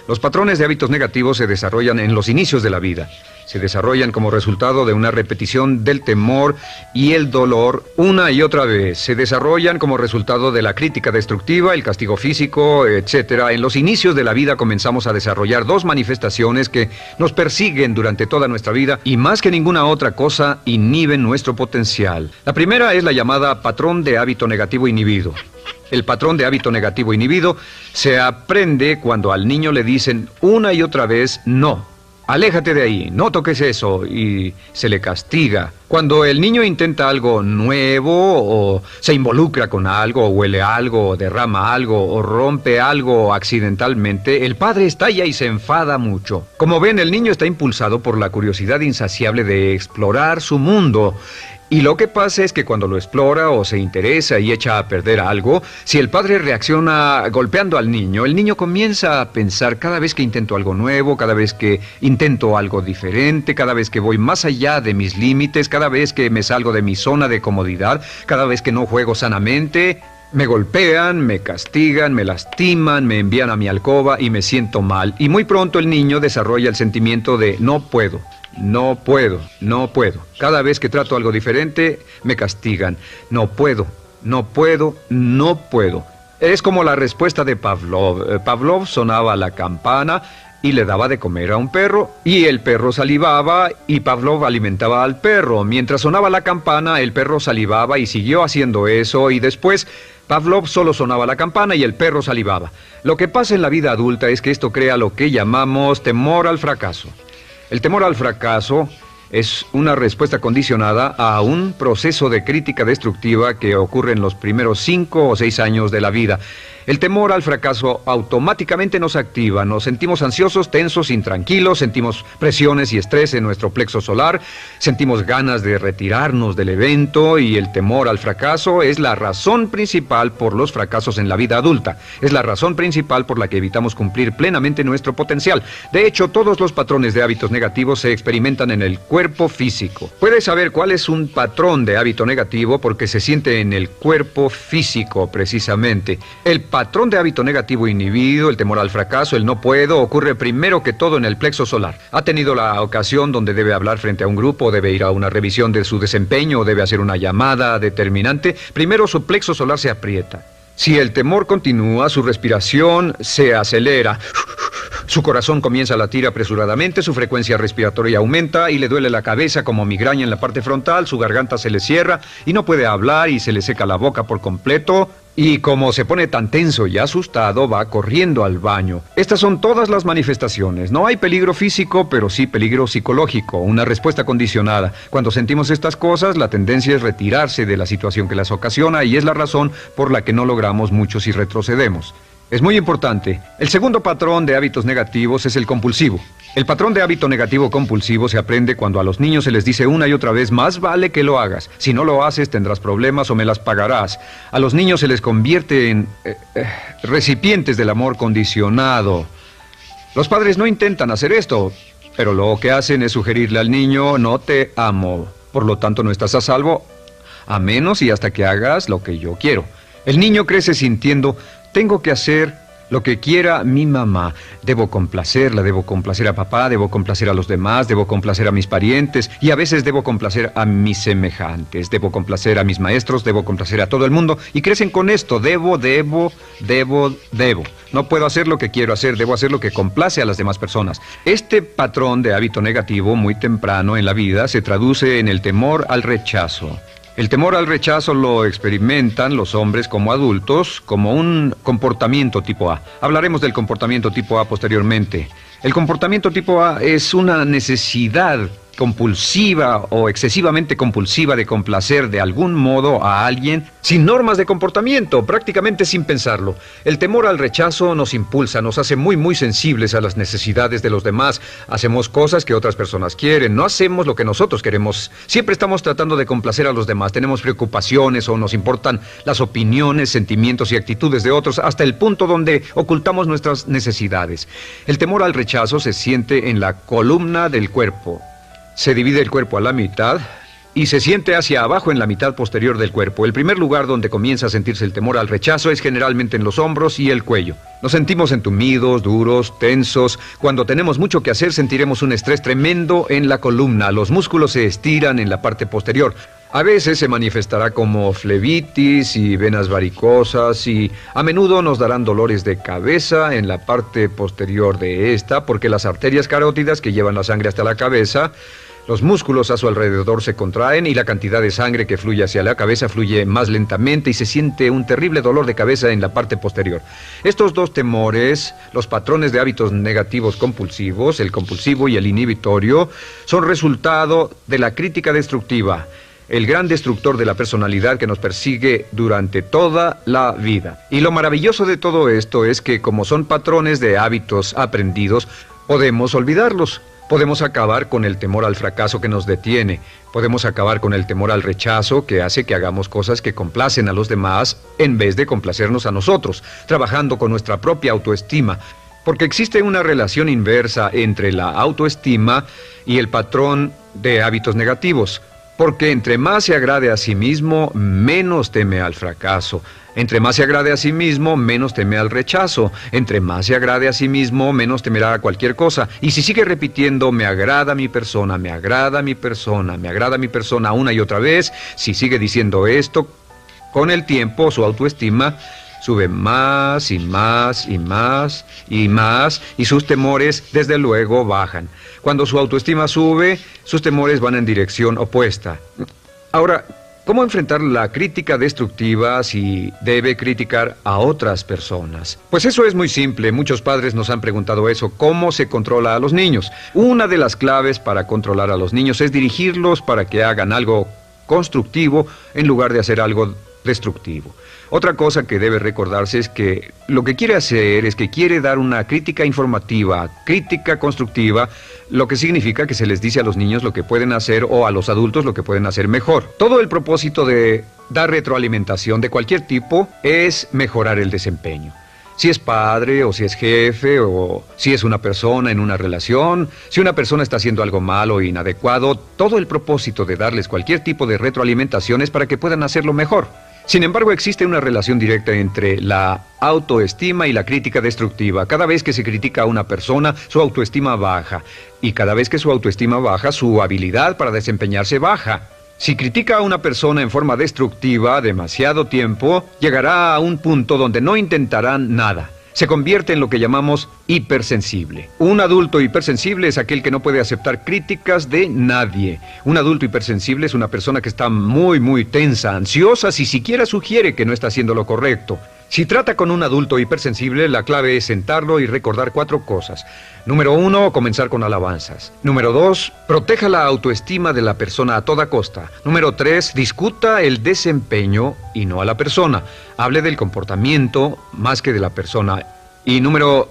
Los patrones de hábitos negativos se desarrollan en los inicios de la vida. Se desarrollan como resultado de una repetición del temor y el dolor una y otra vez. Se desarrollan como resultado de la crítica destructiva, el castigo físico, etc. En los inicios de la vida comenzamos a desarrollar dos manifestaciones que nos persiguen durante toda nuestra vida y más que ninguna otra cosa inhiben nuestro potencial. La primera es la llamada patrón de hábito negativo inhibido. El patrón de hábito negativo inhibido se aprende cuando al niño le dicen una y otra vez no. Aléjate de ahí, no toques eso, y se le castiga. Cuando el niño intenta algo nuevo, o se involucra con algo, o huele algo, o derrama algo, o rompe algo accidentalmente, el padre estalla y se enfada mucho. Como ven, el niño está impulsado por la curiosidad insaciable de explorar su mundo. Y lo que pasa es que cuando lo explora o se interesa y echa a perder algo, si el padre reacciona golpeando al niño, el niño comienza a pensar cada vez que intento algo nuevo, cada vez que intento algo diferente, cada vez que voy más allá de mis límites, cada vez que me salgo de mi zona de comodidad, cada vez que no juego sanamente, me golpean, me castigan, me lastiman, me envían a mi alcoba y me siento mal. Y muy pronto el niño desarrolla el sentimiento de no puedo. No puedo, no puedo. Cada vez que trato algo diferente, me castigan. No puedo, no puedo, no puedo. Es como la respuesta de Pavlov. Pavlov sonaba la campana y le daba de comer a un perro, y el perro salivaba y Pavlov alimentaba al perro. Mientras sonaba la campana, el perro salivaba y siguió haciendo eso, y después Pavlov solo sonaba la campana y el perro salivaba. Lo que pasa en la vida adulta es que esto crea lo que llamamos temor al fracaso. El temor al fracaso es una respuesta condicionada a un proceso de crítica destructiva que ocurre en los primeros 5 o 6 años de la vida. El temor al fracaso automáticamente nos activa, nos sentimos ansiosos, tensos, intranquilos, sentimos presiones y estrés en nuestro plexo solar, sentimos ganas de retirarnos del evento, y el temor al fracaso es la razón principal por los fracasos en la vida adulta. Es la razón principal por la que evitamos cumplir plenamente nuestro potencial. De hecho, todos los patrones de hábitos negativos se experimentan en el cuerpo físico. Puedes saber cuál es un patrón de hábito negativo porque se siente en el cuerpo físico, precisamente. El patrón de hábito negativo inhibido, el temor al fracaso, el no puedo, ocurre primero que todo en el plexo solar. Ha tenido la ocasión donde debe hablar frente a un grupo, debe ir a una revisión de su desempeño o debe hacer una llamada determinante. Primero su plexo solar se aprieta. Si el temor continúa, su respiración se acelera. Su corazón comienza a latir apresuradamente, su frecuencia respiratoria aumenta y le duele la cabeza como migraña en la parte frontal, su garganta se le cierra y no puede hablar y se le seca la boca por completo. Y como se pone tan tenso y asustado, va corriendo al baño. Estas son todas las manifestaciones. No hay peligro físico, pero sí peligro psicológico, una respuesta condicionada. Cuando sentimos estas cosas, la tendencia es retirarse de la situación que las ocasiona y es la razón por la que no logramos mucho si retrocedemos. Es muy importante. El segundo patrón de hábitos negativos es el compulsivo. El patrón de hábito negativo compulsivo se aprende cuando a los niños se les dice una y otra vez: más vale que lo hagas. Si no lo haces, tendrás problemas o me las pagarás. A los niños se les convierte en recipientes del amor condicionado. Los padres no intentan hacer esto, pero lo que hacen es sugerirle al niño: no te amo, por lo tanto no estás a salvo, a menos y hasta que hagas lo que yo quiero. El niño crece sintiendo: tengo que hacer lo que quiera mi mamá. Debo complacerla, debo complacer a papá, debo complacer a los demás, debo complacer a mis parientes y a veces debo complacer a mis semejantes, debo complacer a mis maestros, debo complacer a todo el mundo y crecen con esto: debo. No puedo hacer lo que quiero hacer, debo hacer lo que complace a las demás personas. Este patrón de hábito negativo muy temprano en la vida se traduce en el temor al rechazo. El temor al rechazo lo experimentan los hombres como adultos como un comportamiento tipo A. Hablaremos del comportamiento tipo A posteriormente. El comportamiento tipo A es una necesidad compulsiva o excesivamente compulsiva de complacer de algún modo a alguien sin normas de comportamiento, prácticamente sin pensarlo. El temor al rechazo nos impulsa, nos hace muy sensibles a las necesidades de los demás. Hacemos cosas que otras personas quieren, no hacemos lo que nosotros queremos. Siempre estamos tratando de complacer a los demás, tenemos preocupaciones o nos importan las opiniones, sentimientos y actitudes de otros hasta el punto donde ocultamos nuestras necesidades. El temor al rechazo se siente en la columna del cuerpo. Se divide el cuerpo a la mitad y se siente hacia abajo en la mitad posterior del cuerpo. El primer lugar donde comienza a sentirse el temor al rechazo es generalmente en los hombros y el cuello. Nos sentimos entumidos, duros, tensos. Cuando tenemos mucho que hacer, sentiremos un estrés tremendo en la columna. Los músculos se estiran en la parte posterior. A veces se manifestará como flebitis y venas varicosas y a menudo nos darán dolores de cabeza en la parte posterior de esta porque las arterias carótidas que llevan la sangre hasta la cabeza, los músculos a su alrededor se contraen y la cantidad de sangre que fluye hacia la cabeza fluye más lentamente y se siente un terrible dolor de cabeza en la parte posterior. Estos dos temores, los patrones de hábitos negativos compulsivos, el compulsivo y el inhibitorio, son resultado de la crítica destructiva, el gran destructor de la personalidad que nos persigue durante toda la vida. Y lo maravilloso de todo esto es que como son patrones de hábitos aprendidos, podemos olvidarlos. Podemos acabar con el temor al fracaso que nos detiene. Podemos acabar con el temor al rechazo que hace que hagamos cosas que complacen a los demás en vez de complacernos a nosotros, trabajando con nuestra propia autoestima. Porque existe una relación inversa entre la autoestima y el patrón de hábitos negativos. Porque entre más se agrade a sí mismo, menos teme al fracaso. Entre más se agrade a sí mismo, menos teme al rechazo. Entre más se agrade a sí mismo, menos temerá a cualquier cosa. Y si sigue repitiendo, me agrada mi persona, me agrada mi persona, me agrada mi persona una y otra vez, si sigue diciendo esto, con el tiempo su autoestima sube más y más y más y más, y sus temores, desde luego, bajan. Cuando su autoestima sube, sus temores van en dirección opuesta. Ahora, ¿cómo enfrentar la crítica destructiva si debe criticar a otras personas? Pues eso es muy simple. Muchos padres nos han preguntado eso. ¿Cómo se controla a los niños? Una de las claves para controlar a los niños es dirigirlos para que hagan algo constructivo en lugar de hacer algo destructivo. Otra cosa que debe recordarse es que lo que quiere hacer es que quiere dar una crítica informativa, crítica constructiva, lo que significa que se les dice a los niños lo que pueden hacer o a los adultos lo que pueden hacer mejor. Todo el propósito de dar retroalimentación de cualquier tipo es mejorar el desempeño. Si es padre o si es jefe o si es una persona en una relación, si una persona está haciendo algo malo o inadecuado, todo el propósito de darles cualquier tipo de retroalimentación es para que puedan hacerlo mejor. Sin embargo, existe una relación directa entre la autoestima y la crítica destructiva. Cada vez que se critica a una persona, su autoestima baja. Y cada vez que su autoestima baja, su habilidad para desempeñarse baja. Si critica a una persona en forma destructiva demasiado tiempo, llegará a un punto donde no intentará nada. Se convierte en lo que llamamos hipersensible. Un adulto hipersensible es aquel que no puede aceptar críticas de nadie. Un adulto hipersensible es una persona que está muy tensa, ansiosa, si siquiera sugiere que no está haciendo lo correcto. Si trata con un adulto hipersensible, la clave es sentarlo y recordar 4 cosas. Número 1, comenzar con alabanzas. Número 2, proteja la autoestima de la persona a toda costa. Número 3, discuta el desempeño y no a la persona. Hable del comportamiento más que de la persona. Y número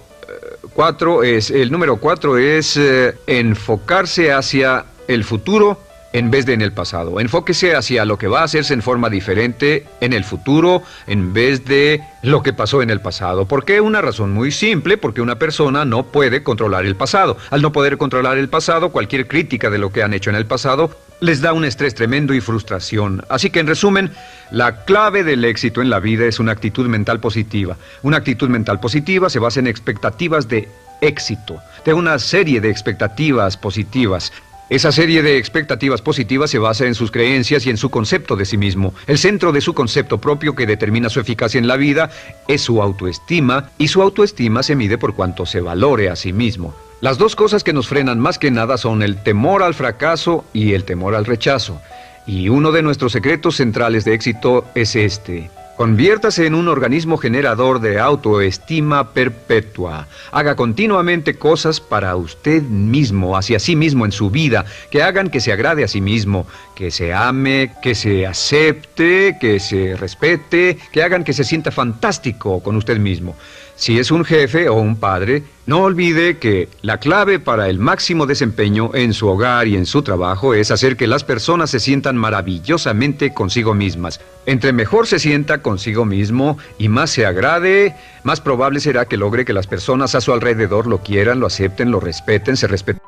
4 es enfocarse hacia el futuro en vez de en el pasado. Enfóquese hacia lo que va a hacerse en forma diferente en el futuro en vez de lo que pasó en el pasado. ¿Por qué? Una razón muy simple, porque una persona no puede controlar el pasado. Al no poder controlar el pasado, cualquier crítica de lo que han hecho en el pasado les da un estrés tremendo y frustración. Así que, en resumen, la clave del éxito en la vida es una actitud mental positiva. Una actitud mental positiva se basa en expectativas de éxito, de una serie de expectativas positivas. Esa serie de expectativas positivas se basa en sus creencias y en su concepto de sí mismo. El centro de su concepto propio que determina su eficacia en la vida es su autoestima, y su autoestima se mide por cuanto se valore a sí mismo. Las 2 cosas que nos frenan más que nada son el temor al fracaso y el temor al rechazo. Y uno de nuestros secretos centrales de éxito es este: conviértase en un organismo generador de autoestima perpetua. Haga continuamente cosas para usted mismo, hacia sí mismo en su vida, que hagan que se agrade a sí mismo, que se ame, que se acepte, que se respete, que hagan que se sienta fantástico con usted mismo. Si es un jefe o un padre, no olvide que la clave para el máximo desempeño en su hogar y en su trabajo es hacer que las personas se sientan maravillosamente consigo mismas. Entre mejor se sienta consigo mismo y más se agrade, más probable será que logre que las personas a su alrededor lo quieran, lo acepten, lo respeten, se respeten.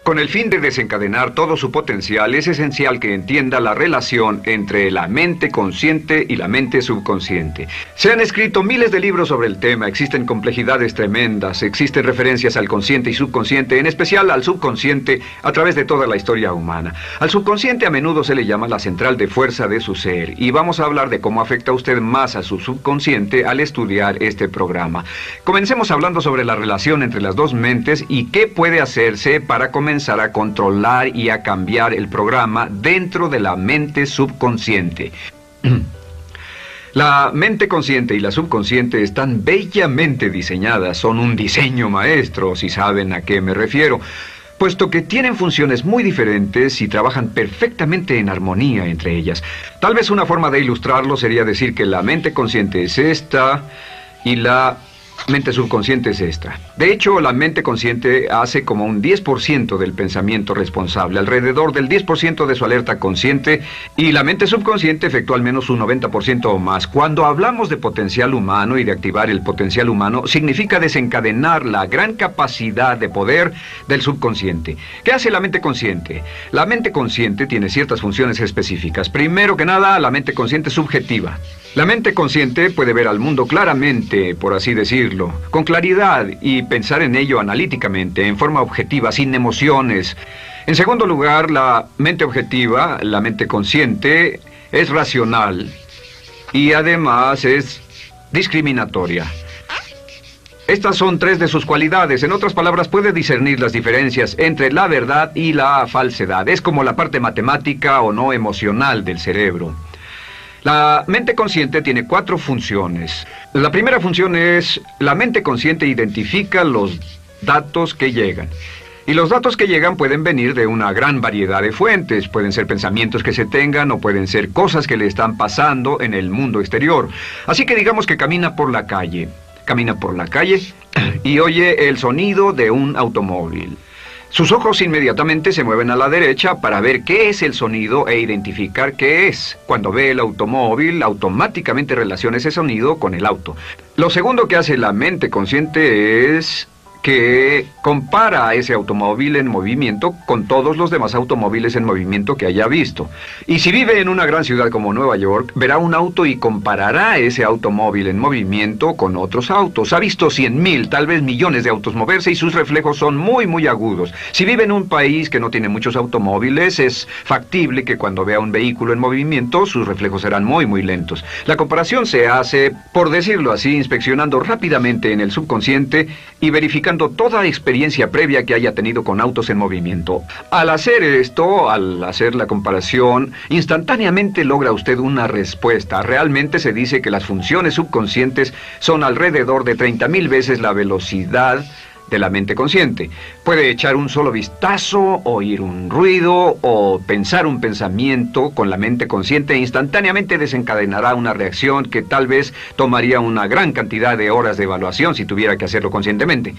Con el fin de desencadenar todo su potencial, es esencial que entienda la relación entre la mente consciente y la mente subconsciente. Se han escrito miles de libros sobre el tema, existen complejidades tremendas, existen referencias al consciente y subconsciente, en especial al subconsciente, a través de toda la historia humana. Al subconsciente a menudo se le llama la central de fuerza de su ser, y vamos a hablar de cómo afecta usted más a su subconsciente al estudiar este programa. Comencemos hablando sobre la relación entre las 2 mentes y qué puede hacerse para comenzar a controlar y a cambiar el programa dentro de la mente subconsciente. La mente consciente y la subconsciente están bellamente diseñadas, son un diseño maestro, si saben a qué me refiero, puesto que tienen funciones muy diferentes y trabajan perfectamente en armonía entre ellas. Tal vez una forma de ilustrarlo sería decir que la mente consciente es esta y la mente subconsciente es esta. De hecho, la mente consciente hace como un 10% del pensamiento responsable, alrededor del 10% de su alerta consciente, y la mente subconsciente efectúa al menos un 90% o más. Cuando hablamos de potencial humano y de activar el potencial humano, significa desencadenar la gran capacidad de poder del subconsciente. ¿Qué hace la mente consciente? La mente consciente tiene ciertas funciones específicas. Primero que nada, la mente consciente es subjetiva. La mente consciente puede ver al mundo claramente, por así decirlo, con claridad, y pensar en ello analíticamente, en forma objetiva, sin emociones. En segundo lugar, la mente objetiva, la mente consciente, es racional y además es discriminatoria. Estas son tres de sus cualidades. En otras palabras, puede discernir las diferencias entre la verdad y la falsedad. Es como la parte matemática o no emocional del cerebro. La mente consciente tiene 4 funciones. La primera función es, la mente consciente identifica los datos que llegan. Y los datos que llegan pueden venir de una gran variedad de fuentes. Pueden ser pensamientos que se tengan o pueden ser cosas que le están pasando en el mundo exterior. Así que digamos que camina por la calle. Camina por la calle y oye el sonido de un automóvil. Sus ojos inmediatamente se mueven a la derecha para ver qué es el sonido e identificar qué es. Cuando ve el automóvil, automáticamente relaciona ese sonido con el auto. Lo segundo que hace la mente consciente es que compara a ese automóvil en movimiento con todos los demás automóviles en movimiento que haya visto. Y si vive en una gran ciudad como Nueva York, verá un auto y comparará ese automóvil en movimiento con otros autos. Ha visto 100,000, tal vez millones de autos moverse y sus reflejos son muy agudos. Si vive en un país que no tiene muchos automóviles, es factible que cuando vea un vehículo en movimiento, sus reflejos serán muy lentos. La comparación se hace, por decirlo así, inspeccionando rápidamente en el subconsciente y verificando toda experiencia previa que haya tenido con autos en movimiento. Al hacer esto, al hacer la comparación, instantáneamente logra usted una respuesta. Realmente se dice que las funciones subconscientes son alrededor de 30,000 veces la velocidad de la mente consciente. Puede echar un solo vistazo, oír un ruido o pensar un pensamiento con la mente consciente e instantáneamente desencadenará una reacción que tal vez tomaría una gran cantidad de horas de evaluación si tuviera que hacerlo conscientemente.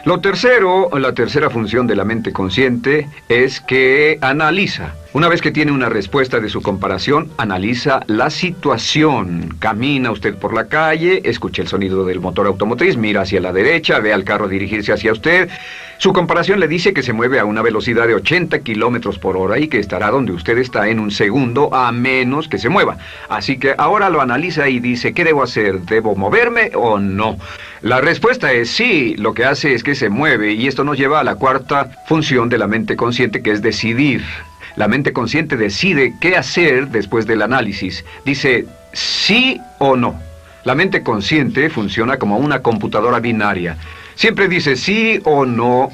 La tercera función de la mente consciente es que analiza. Una vez que tiene una respuesta de su comparación, analiza la situación. Camina usted por la calle, escucha el sonido del motor automotriz, mira hacia la derecha, ve al carro dirigirse hacia usted. Su comparación le dice que se mueve a una velocidad de 80 kilómetros por hora y que estará donde usted está en un segundo, a menos que se mueva. Así que ahora lo analiza y dice, ¿qué debo hacer? ¿Debo moverme o no? La respuesta es sí. Lo que hace es que se mueve y esto nos lleva a la cuarta función de la mente consciente, que es decidir. La mente consciente decide qué hacer después del análisis. Dice sí o no. La mente consciente funciona como una computadora binaria. Siempre dice sí o no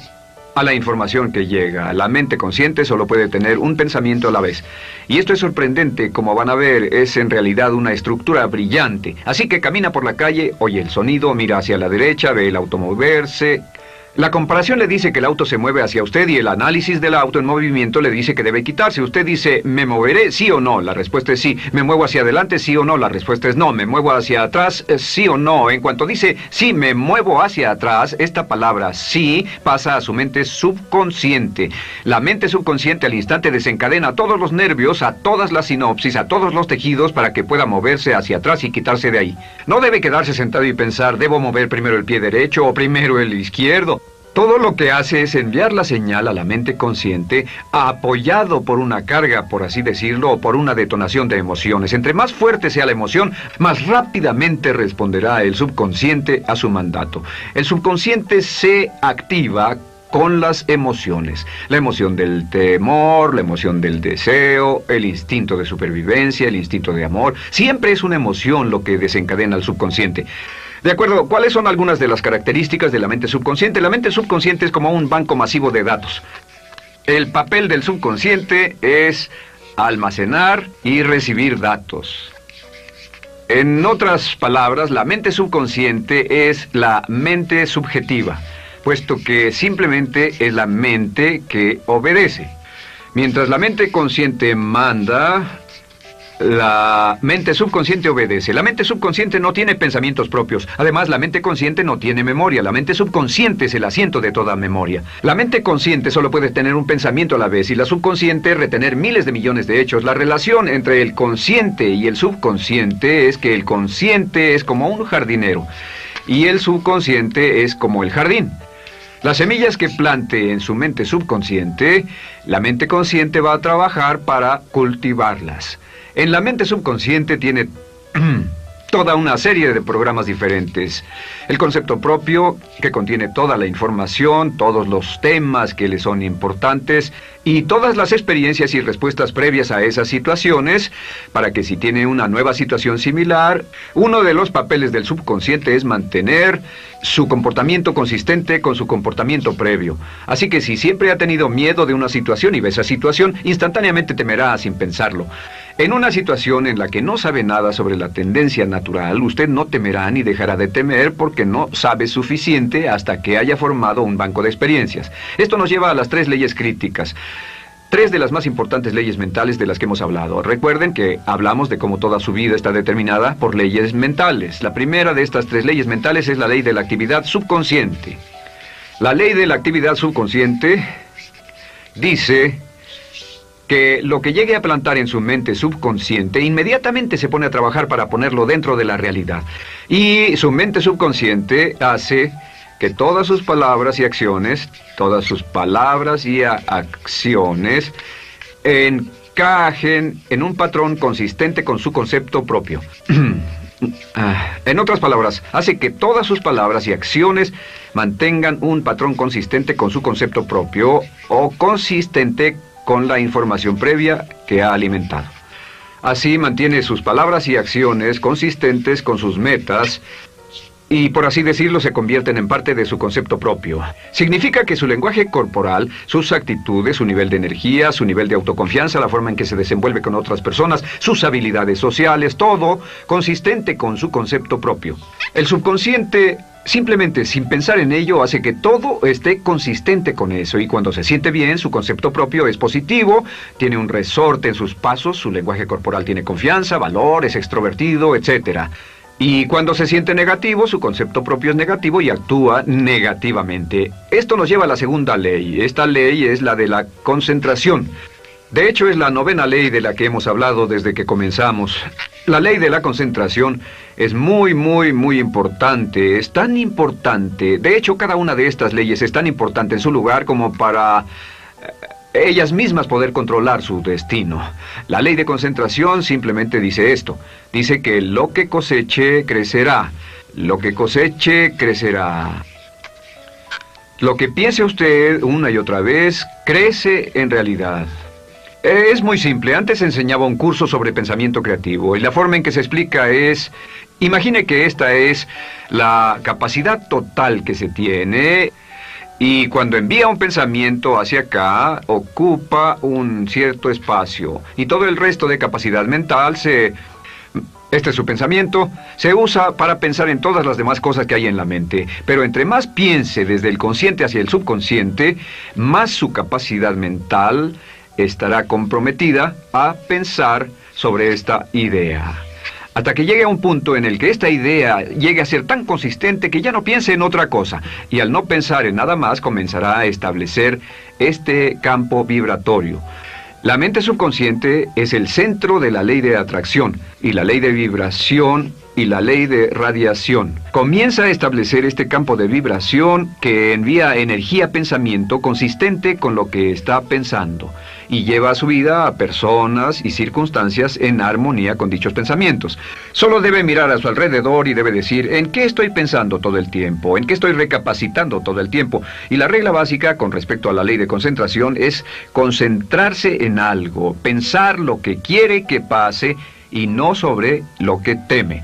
a la información que llega. La mente consciente solo puede tener un pensamiento a la vez. Y esto es sorprendente, como van a ver, es en realidad una estructura brillante. Así que camina por la calle, oye el sonido, mira hacia la derecha, ve el auto moverse. La comparación le dice que el auto se mueve hacia usted y el análisis del auto en movimiento le dice que debe quitarse. Usted dice, ¿me moveré? ¿Sí o no? La respuesta es sí. ¿Me muevo hacia adelante? ¿Sí o no? La respuesta es no. ¿Me muevo hacia atrás? ¿Sí o no? En cuanto dice, sí, me muevo hacia atrás, esta palabra sí pasa a su mente subconsciente. La mente subconsciente al instante desencadena a todos los nervios, a todas las sinapsis, a todos los tejidos para que pueda moverse hacia atrás y quitarse de ahí. No debe quedarse sentado y pensar, ¿debo mover primero el pie derecho o primero el izquierdo? Todo lo que hace es enviar la señal a la mente consciente, apoyado por una carga, por así decirlo, o por una detonación de emociones. Entre más fuerte sea la emoción, más rápidamente responderá el subconsciente a su mandato. El subconsciente se activa con las emociones. La emoción del temor, la emoción del deseo, el instinto de supervivencia, el instinto de amor. Siempre es una emoción lo que desencadena al subconsciente. De acuerdo, ¿cuáles son algunas de las características de la mente subconsciente? La mente subconsciente es como un banco masivo de datos. El papel del subconsciente es almacenar y recibir datos. En otras palabras, la mente subconsciente es la mente subjetiva, puesto que simplemente es la mente que obedece. Mientras la mente consciente manda, la mente subconsciente obedece. La mente subconsciente no tiene pensamientos propios. Además, la mente consciente no tiene memoria. La mente subconsciente es el asiento de toda memoria. La mente consciente solo puede tener un pensamiento a la vez y la subconsciente retener miles de millones de hechos. La relación entre el consciente y el subconsciente es que el consciente es como un jardinero y el subconsciente es como el jardín. Las semillas que plante en su mente subconsciente, la mente consciente va a trabajar para cultivarlas. En la mente subconsciente tiene toda una serie de programas diferentes. El concepto propio, que contiene toda la información, todos los temas que le son importantes y todas las experiencias y respuestas previas a esas situaciones, para que si tiene una nueva situación similar, uno de los papeles del subconsciente es mantener su comportamiento consistente con su comportamiento previo. Así que si siempre ha tenido miedo de una situación y ve esa situación, instantáneamente temerá sin pensarlo. En una situación en la que no sabe nada sobre la tendencia natural, usted no temerá ni dejará de temer porque no sabe suficiente hasta que haya formado un banco de experiencias. Esto nos lleva a las 3 leyes críticas. 3 de las más importantes leyes mentales de las que hemos hablado. Recuerden que hablamos de cómo toda su vida está determinada por leyes mentales. La primera de estas 3 leyes mentales es la ley de la actividad subconsciente. La ley de la actividad subconsciente dice que lo que llegue a plantar en su mente subconsciente inmediatamente se pone a trabajar para ponerlo dentro de la realidad. Y su mente subconsciente hace que todas sus palabras y acciones, encajen en un patrón consistente con su concepto propio. En otras palabras, hace que todas sus palabras y acciones mantengan un patrón consistente con su concepto propio o consistente con la información previa que ha alimentado. Así mantiene sus palabras y acciones consistentes con sus metas y, por así decirlo, se convierten en parte de su concepto propio. Significa que su lenguaje corporal, sus actitudes, su nivel de energía, su nivel de autoconfianza, la forma en que se desenvuelve con otras personas, sus habilidades sociales, todo consistente con su concepto propio. El subconsciente, simplemente sin pensar en ello, hace que todo esté consistente con eso, y cuando se siente bien, su concepto propio es positivo, tiene un resorte en sus pasos, su lenguaje corporal tiene confianza, valor, es extrovertido, etc. Y cuando se siente negativo, su concepto propio es negativo y actúa negativamente. Esto nos lleva a la segunda ley. Esta ley es la de la concentración. De hecho, es la 9ª ley de la que hemos hablado desde que comenzamos. La ley de la concentración es muy importante. Es tan importante. De hecho, cada una de estas leyes es tan importante en su lugar como para ellas mismas poder controlar su destino. La ley de concentración simplemente dice esto. Dice que lo que coseche, crecerá. Lo que coseche, crecerá. Lo que piense usted una y otra vez, crece en realidad. Es muy simple. Antes enseñaba un curso sobre pensamiento creativo y la forma en que se explica es: imagine que esta es la capacidad total que se tiene y cuando envía un pensamiento hacia acá, ocupa un cierto espacio y todo el resto de capacidad mental este es su pensamiento, se usa para pensar en todas las demás cosas que hay en la mente. Pero entre más piense desde el consciente hacia el subconsciente, más su capacidad mental estará comprometida a pensar sobre esta idea. Hasta que llegue a un punto en el que esta idea llegue a ser tan consistente que ya no piense en otra cosa. Y al no pensar en nada más, comenzará a establecer este campo vibratorio. La mente subconsciente es el centro de la ley de atracción, y la ley de vibración, y la ley de radiación. Comienza a establecer este campo de vibración que envía energía-pensamiento consistente con lo que está pensando, y lleva a su vida a personas y circunstancias en armonía con dichos pensamientos. Solo debe mirar a su alrededor y debe decir: ¿en qué estoy pensando todo el tiempo? ¿En qué estoy recapacitando todo el tiempo? Y la regla básica con respecto a la ley de concentración es concentrarse en algo, pensar lo que quiere que pase y no sobre lo que teme.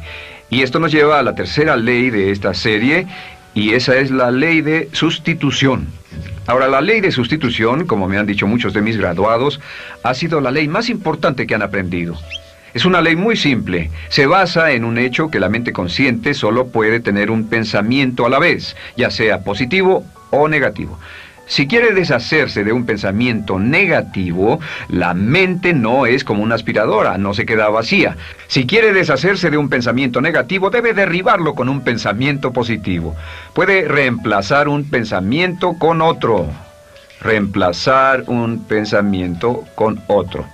Y esto nos lleva a la tercera ley de esta serie, y esa es la ley de sustitución. Ahora, la ley de sustitución, como me han dicho muchos de mis graduados, ha sido la ley más importante que han aprendido. Es una ley muy simple. Se basa en un hecho que la mente consciente solo puede tener un pensamiento a la vez, ya sea positivo o negativo. Si quiere deshacerse de un pensamiento negativo, la mente no es como una aspiradora, no se queda vacía. Si quiere deshacerse de un pensamiento negativo, debe derribarlo con un pensamiento positivo. Puede reemplazar un pensamiento con otro. Reemplazar un pensamiento con otro.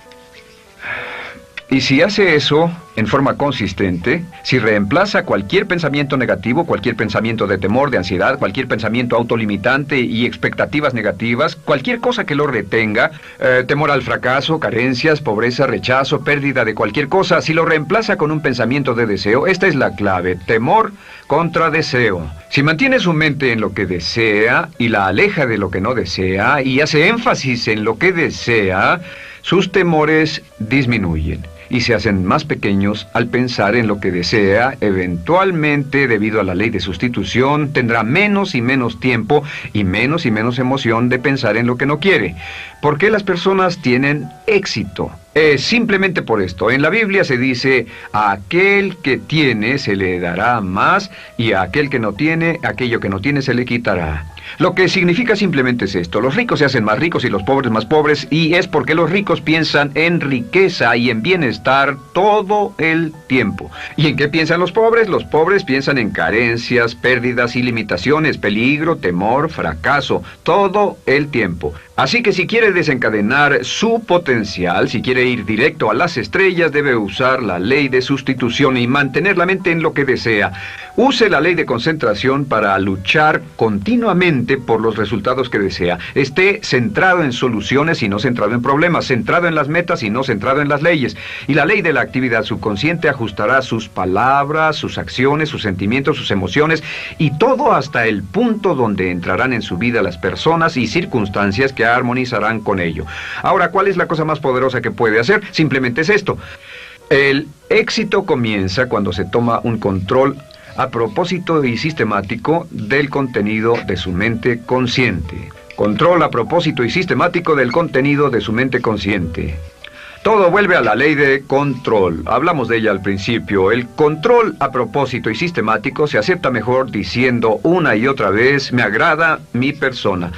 Y si hace eso en forma consistente, si reemplaza cualquier pensamiento negativo, cualquier pensamiento de temor, de ansiedad, cualquier pensamiento autolimitante y expectativas negativas, cualquier cosa que lo retenga, temor al fracaso, carencias, pobreza, rechazo, pérdida de cualquier cosa, si lo reemplaza con un pensamiento de deseo, esta es la clave: temor contra deseo. Si mantiene su mente en lo que desea y la aleja de lo que no desea y hace énfasis en lo que desea, sus temores disminuyen y se hacen más pequeños al pensar en lo que desea. Eventualmente, debido a la ley de sustitución, tendrá menos y menos tiempo y menos emoción de pensar en lo que no quiere. ¿Por qué las personas tienen éxito? Simplemente por esto. En la Biblia se dice: a aquel que tiene se le dará más, y a aquel que no tiene, aquello que no tiene se le quitará. Lo que significa simplemente es esto: los ricos se hacen más ricos y los pobres más pobres, y es porque los ricos piensan en riqueza y en bienestar todo el tiempo. ¿Y en qué piensan los pobres? Los pobres piensan en carencias, pérdidas y limitaciones, peligro, temor, fracaso, todo el tiempo. Así que si quiere desencadenar su potencial, si quiere ir directo a las estrellas, debe usar la ley de sustitución y mantener la mente en lo que desea. Use la ley de concentración para luchar continuamente por los resultados que desea. Esté centrado en soluciones y no centrado en problemas, centrado en las metas y no centrado en las leyes. Y la ley de la actividad subconsciente ajustará sus palabras, sus acciones, sus sentimientos, sus emociones y todo hasta el punto donde entrarán en su vida las personas y circunstancias que armonizarán con ello. Ahora, ¿cuál es la cosa más poderosa que puede hacer? Simplemente es esto: el éxito comienza cuando se toma un control a propósito y sistemático del contenido de su mente consciente. Control a propósito y sistemático del contenido de su mente consciente. Todo vuelve a la ley de control. Hablamos de ella al principio. El control a propósito y sistemático se acepta mejor diciendo una y otra vez: me agrada mi persona.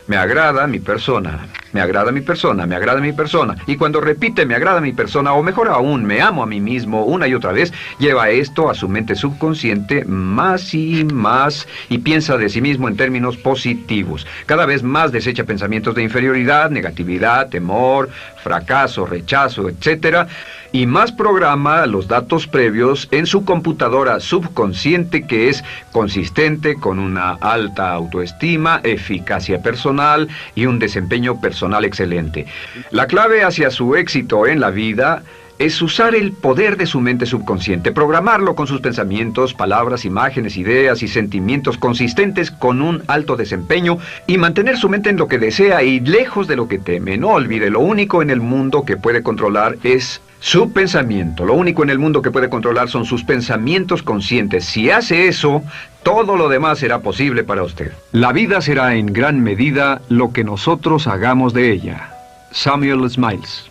Me agrada mi persona, me agrada mi persona, me agrada mi persona. Y cuando repite me agrada mi persona, o mejor aún, me amo a mí mismo una y otra vez, lleva esto a su mente subconsciente más y más y piensa de sí mismo en términos positivos. Cada vez más desecha pensamientos de inferioridad, negatividad, temor, fracaso, rechazo, etc. Y más programa los datos previos en su computadora subconsciente, que es consistente con una alta autoestima, eficacia personal y un desempeño personal excelente. La clave hacia su éxito en la vida es usar el poder de su mente subconsciente, programarlo con sus pensamientos, palabras, imágenes, ideas y sentimientos consistentes con un alto desempeño y mantener su mente en lo que desea y lejos de lo que teme. No olvide, lo único en el mundo que puede controlar es su pensamiento. Lo único en el mundo que puede controlar son sus pensamientos conscientes. Si hace eso, todo lo demás será posible para usted. La vida será en gran medida lo que nosotros hagamos de ella. Samuel Smiles.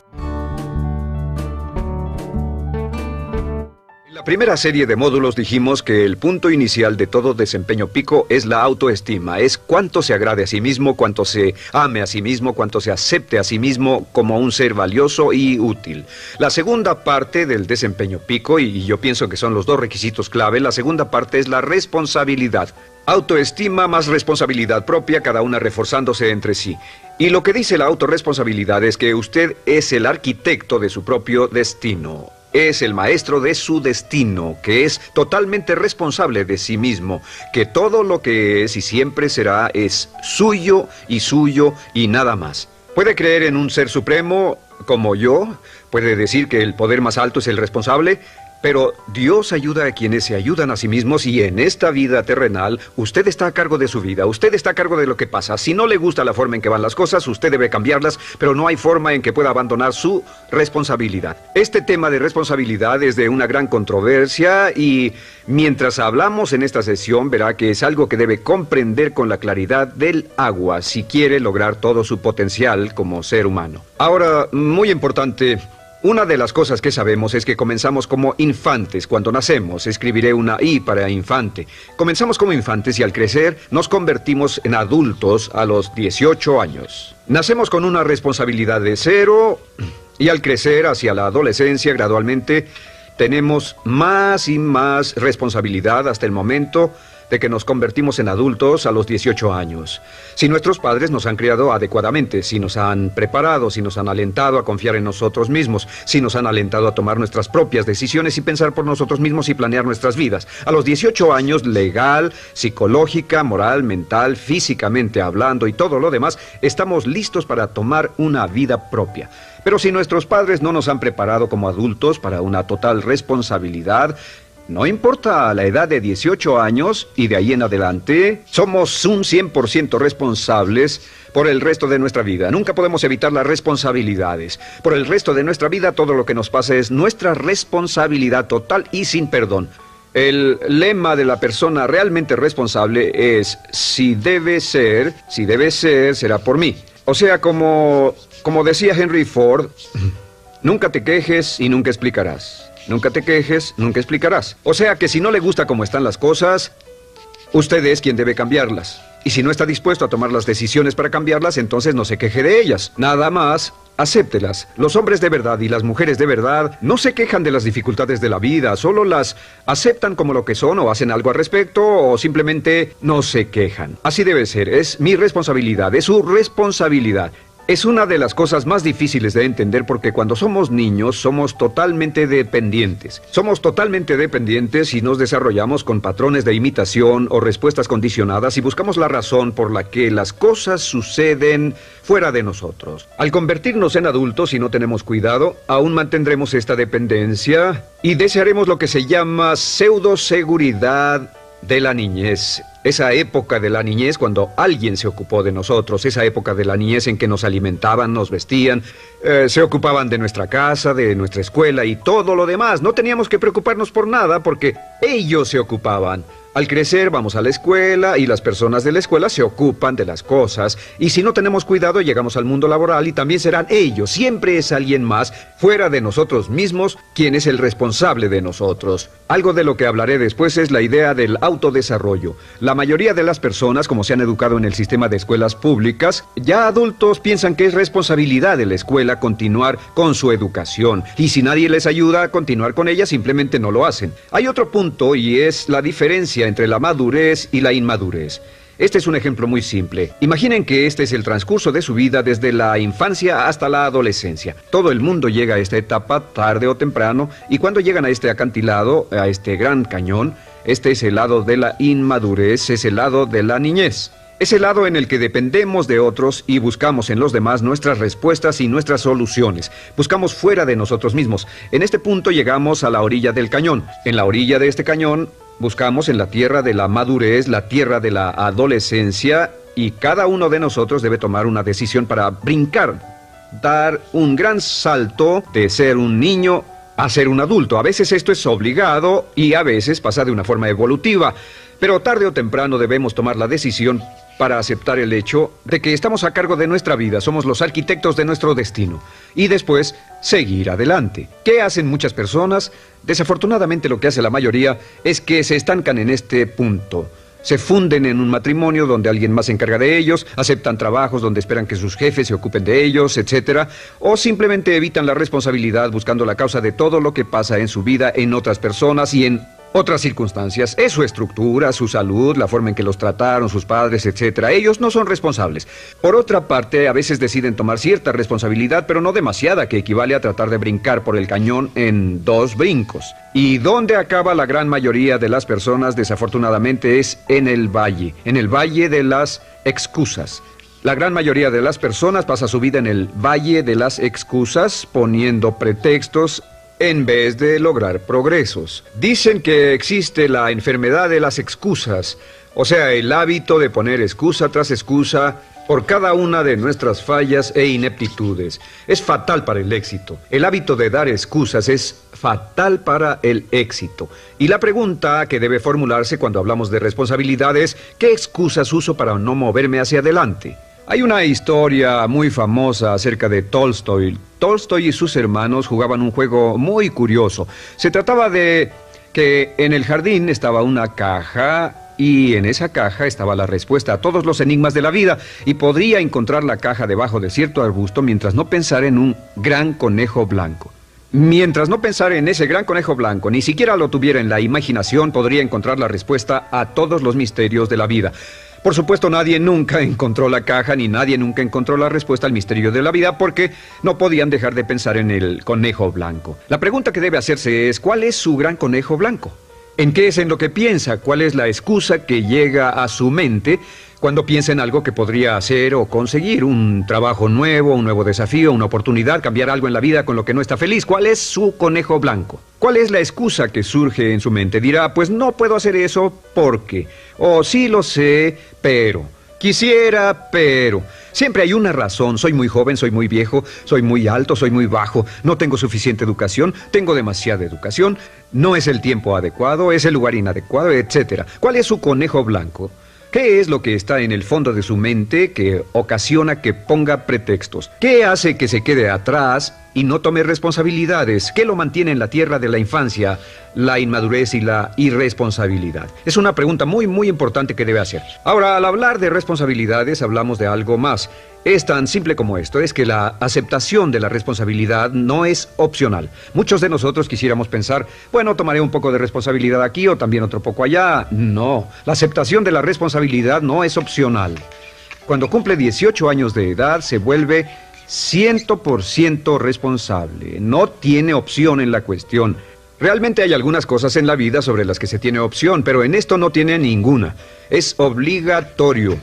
En la primera serie de módulos dijimos que el punto inicial de todo desempeño pico es la autoestima. Es cuánto se agrade a sí mismo, cuánto se ame a sí mismo, cuánto se acepte a sí mismo como un ser valioso y útil. La segunda parte del desempeño pico, y yo pienso que son los dos requisitos clave, la segunda parte es la responsabilidad. Autoestima más responsabilidad propia, cada una reforzándose entre sí. Y lo que dice la autorresponsabilidad es que usted es el arquitecto de su propio destino. Es el maestro de su destino, que es totalmente responsable de sí mismo, que todo lo que es y siempre será es suyo y nada más. Puede creer en un ser supremo como yo, puede decir que el poder más alto es el responsable, pero Dios ayuda a quienes se ayudan a sí mismos, y en esta vida terrenal usted está a cargo de su vida, usted está a cargo de lo que pasa. Si no le gusta la forma en que van las cosas, usted debe cambiarlas, pero no hay forma en que pueda abandonar su responsabilidad. Este tema de responsabilidad es de una gran controversia, y mientras hablamos en esta sesión verá que es algo que debe comprender con la claridad del agua si quiere lograr todo su potencial como ser humano. Ahora, muy importante, una de las cosas que sabemos es que comenzamos como infantes cuando nacemos. Escribiré una I para infante. Comenzamos como infantes y al crecer nos convertimos en adultos a los 18 años. Nacemos con una responsabilidad de 0 y al crecer hacia la adolescencia gradualmente tenemos más y más responsabilidad hasta el momento de que nos convertimos en adultos a los 18 años. Si nuestros padres nos han criado adecuadamente, si nos han preparado, si nos han alentado a confiar en nosotros mismos, si nos han alentado a tomar nuestras propias decisiones y pensar por nosotros mismos y planear nuestras vidas. A los 18 años, legal, psicológica, moral, mental, físicamente hablando y todo lo demás, estamos listos para tomar una vida propia. Pero si nuestros padres no nos han preparado como adultos para una total responsabilidad, no importa la edad de 18 años y de ahí en adelante, somos un 100% responsables por el resto de nuestra vida. Nunca podemos evitar las responsabilidades. Por el resto de nuestra vida, todo lo que nos pasa es nuestra responsabilidad total y sin perdón. El lema de la persona realmente responsable es, si debe ser, será por mí. O sea, como decía Henry Ford, nunca te quejes y nunca explicarás. Nunca te quejes, nunca explicarás. O sea que si no le gusta cómo están las cosas, usted es quien debe cambiarlas. Y si no está dispuesto a tomar las decisiones para cambiarlas, entonces no se queje de ellas. Nada más, acéptelas. Los hombres de verdad y las mujeres de verdad no se quejan de las dificultades de la vida, solo las aceptan como lo que son o hacen algo al respecto o simplemente no se quejan. Así debe ser, es mi responsabilidad, es su responsabilidad. Es una de las cosas más difíciles de entender porque cuando somos niños somos totalmente dependientes. Somos totalmente dependientes y nos desarrollamos con patrones de imitación o respuestas condicionadas y buscamos la razón por la que las cosas suceden fuera de nosotros. Al convertirnos en adultos, si no tenemos cuidado, aún mantendremos esta dependencia y desearemos lo que se llama pseudoseguridad de la niñez. Esa época de la niñez cuando alguien se ocupó de nosotros, esa época de la niñez en que nos alimentaban, nos vestían, se ocupaban de nuestra casa, de nuestra escuela y todo lo demás. No teníamos que preocuparnos por nada porque ellos se ocupaban. Al crecer vamos a la escuela y las personas de la escuela se ocupan de las cosas y si no tenemos cuidado llegamos al mundo laboral y también serán ellos. Siempre es alguien más fuera de nosotros mismos quien es el responsable de nosotros. Algo de lo que hablaré después es la idea del autodesarrollo. La mayoría de las personas, como se han educado en el sistema de escuelas públicas, ya adultos piensan que es responsabilidad de la escuela continuar con su educación y si nadie les ayuda a continuar con ella simplemente no lo hacen. Hay otro punto y es la diferencia entre la madurez y la inmadurez. Este es un ejemplo muy simple. Imaginen que este es el transcurso de su vida desde la infancia hasta la adolescencia. Todo el mundo llega a esta etapa tarde o temprano y cuando llegan a este acantilado, a este gran cañón, este es el lado de la inmadurez, es el lado de la niñez. Es el lado en el que dependemos de otros y buscamos en los demás nuestras respuestas y nuestras soluciones. Buscamos fuera de nosotros mismos. En este punto llegamos a la orilla del cañón. En la orilla de este cañón buscamos en la tierra de la madurez, la tierra de la adolescencia y cada uno de nosotros debe tomar una decisión para brincar, dar un gran salto de ser un niño a ser un adulto. A veces esto es obligado y a veces pasa de una forma evolutiva, pero tarde o temprano debemos tomar la decisión para aceptar el hecho de que estamos a cargo de nuestra vida, somos los arquitectos de nuestro destino, y después seguir adelante. ¿Qué hacen muchas personas? Desafortunadamente lo que hace la mayoría es que se estancan en este punto. Se funden en un matrimonio donde alguien más se encarga de ellos, aceptan trabajos donde esperan que sus jefes se ocupen de ellos, etc. O simplemente evitan la responsabilidad buscando la causa de todo lo que pasa en su vida en otras personas y en otras circunstancias. Es su estructura, su salud, la forma en que los trataron sus padres, etc. Ellos no son responsables. Por otra parte, a veces deciden tomar cierta responsabilidad, pero no demasiada, que equivale a tratar de brincar por el cañón en 2 brincos. Y donde acaba la gran mayoría de las personas, desafortunadamente, es en el valle de las excusas. La gran mayoría de las personas pasa su vida en el valle de las excusas, poniendo pretextos en vez de lograr progresos. Dicen que existe la enfermedad de las excusas, o sea, el hábito de poner excusa tras excusa por cada una de nuestras fallas e ineptitudes. Es fatal para el éxito. El hábito de dar excusas es fatal para el éxito. Y la pregunta que debe formularse cuando hablamos de responsabilidad es, ¿qué excusas uso para no moverme hacia adelante? Hay una historia muy famosa acerca de Tolstoy. Tolstoy y sus hermanos jugaban un juego muy curioso. Se trataba de que en el jardín estaba una caja y en esa caja estaba la respuesta a todos los enigmas de la vida y podría encontrar la caja debajo de cierto arbusto mientras no pensara en un gran conejo blanco. Mientras no pensara en ese gran conejo blanco, ni siquiera lo tuviera en la imaginación, podría encontrar la respuesta a todos los misterios de la vida. Por supuesto, nadie nunca encontró la caja, ni nadie nunca encontró la respuesta al misterio de la vida, porque no podían dejar de pensar en el conejo blanco. La pregunta que debe hacerse es, ¿cuál es su gran conejo blanco? ¿En qué es en lo que piensa? ¿Cuál es la excusa que llega a su mente cuando piensa en algo que podría hacer o conseguir? Un trabajo nuevo, un nuevo desafío, una oportunidad, cambiar algo en la vida con lo que no está feliz. ¿Cuál es su conejo blanco? ¿Cuál es la excusa que surge en su mente? Dirá, pues no puedo hacer eso porque, o sí lo sé, pero, quisiera, pero. Siempre hay una razón. Soy muy joven, soy muy viejo, soy muy alto, soy muy bajo, no tengo suficiente educación, tengo demasiada educación, no es el tiempo adecuado, es el lugar inadecuado, etc. ¿Cuál es su conejo blanco? ¿Qué es lo que está en el fondo de su mente que ocasiona que ponga pretextos? ¿Qué hace que se quede atrás y no tome responsabilidades? ¿Qué lo mantiene en la tierra de la infancia, la inmadurez y la irresponsabilidad? Es una pregunta muy importante que debe hacer. Ahora, al hablar de responsabilidades, hablamos de algo más. Es tan simple como esto, es que la aceptación de la responsabilidad no es opcional. Muchos de nosotros quisiéramos pensar, bueno, tomaré un poco de responsabilidad aquí o también otro poco allá. No, la aceptación de la responsabilidad no es opcional. Cuando cumple 18 años de edad, se vuelve 100% responsable. No tiene opción en la cuestión. Realmente hay algunas cosas en la vida sobre las que se tiene opción, pero en esto no tiene ninguna. Es obligatorio.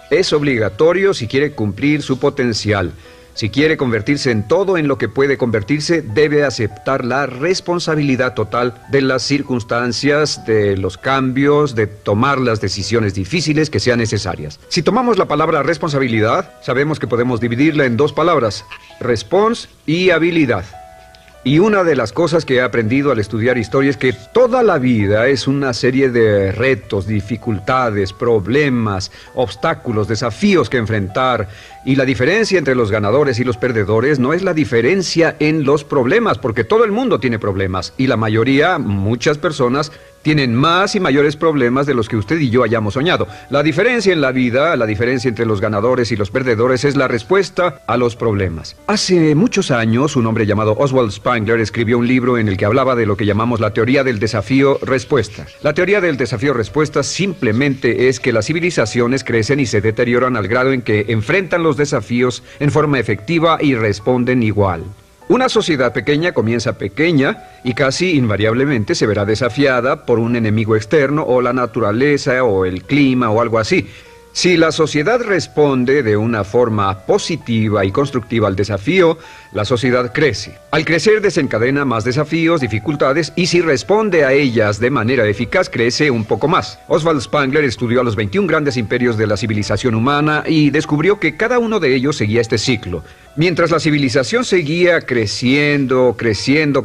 Es obligatorio si quiere cumplir su potencial. Si quiere convertirse en todo en lo que puede convertirse, debe aceptar la responsabilidad total de las circunstancias, de los cambios, de tomar las decisiones difíciles que sean necesarias. Si tomamos la palabra responsabilidad, sabemos que podemos dividirla en dos palabras, respons y habilidad. Y una de las cosas que he aprendido al estudiar historia es que toda la vida es una serie de retos, dificultades, problemas, obstáculos, desafíos que enfrentar. Y la diferencia entre los ganadores y los perdedores no es la diferencia en los problemas, porque todo el mundo tiene problemas. Y la mayoría, muchas personas, tienen más y mayores problemas de los que usted y yo hayamos soñado. La diferencia en la vida, la diferencia entre los ganadores y los perdedores es la respuesta a los problemas. Hace muchos años, un hombre llamado Oswald Spengler escribió un libro en el que hablaba de lo que llamamos la teoría del desafío-respuesta. La teoría del desafío-respuesta simplemente es que las civilizaciones crecen y se deterioran al grado en que enfrentan los desafíos en forma efectiva y responden igual. Una sociedad pequeña comienza pequeña y casi invariablemente se verá desafiada por un enemigo externo o la naturaleza o el clima o algo así. Si la sociedad responde de una forma positiva y constructiva al desafío, la sociedad crece. Al crecer desencadena más desafíos, dificultades, y si responde a ellas de manera eficaz, crece un poco más. Oswald Spengler estudió a los 21 grandes imperios de la civilización humana y descubrió que cada uno de ellos seguía este ciclo. Mientras la civilización seguía creciendo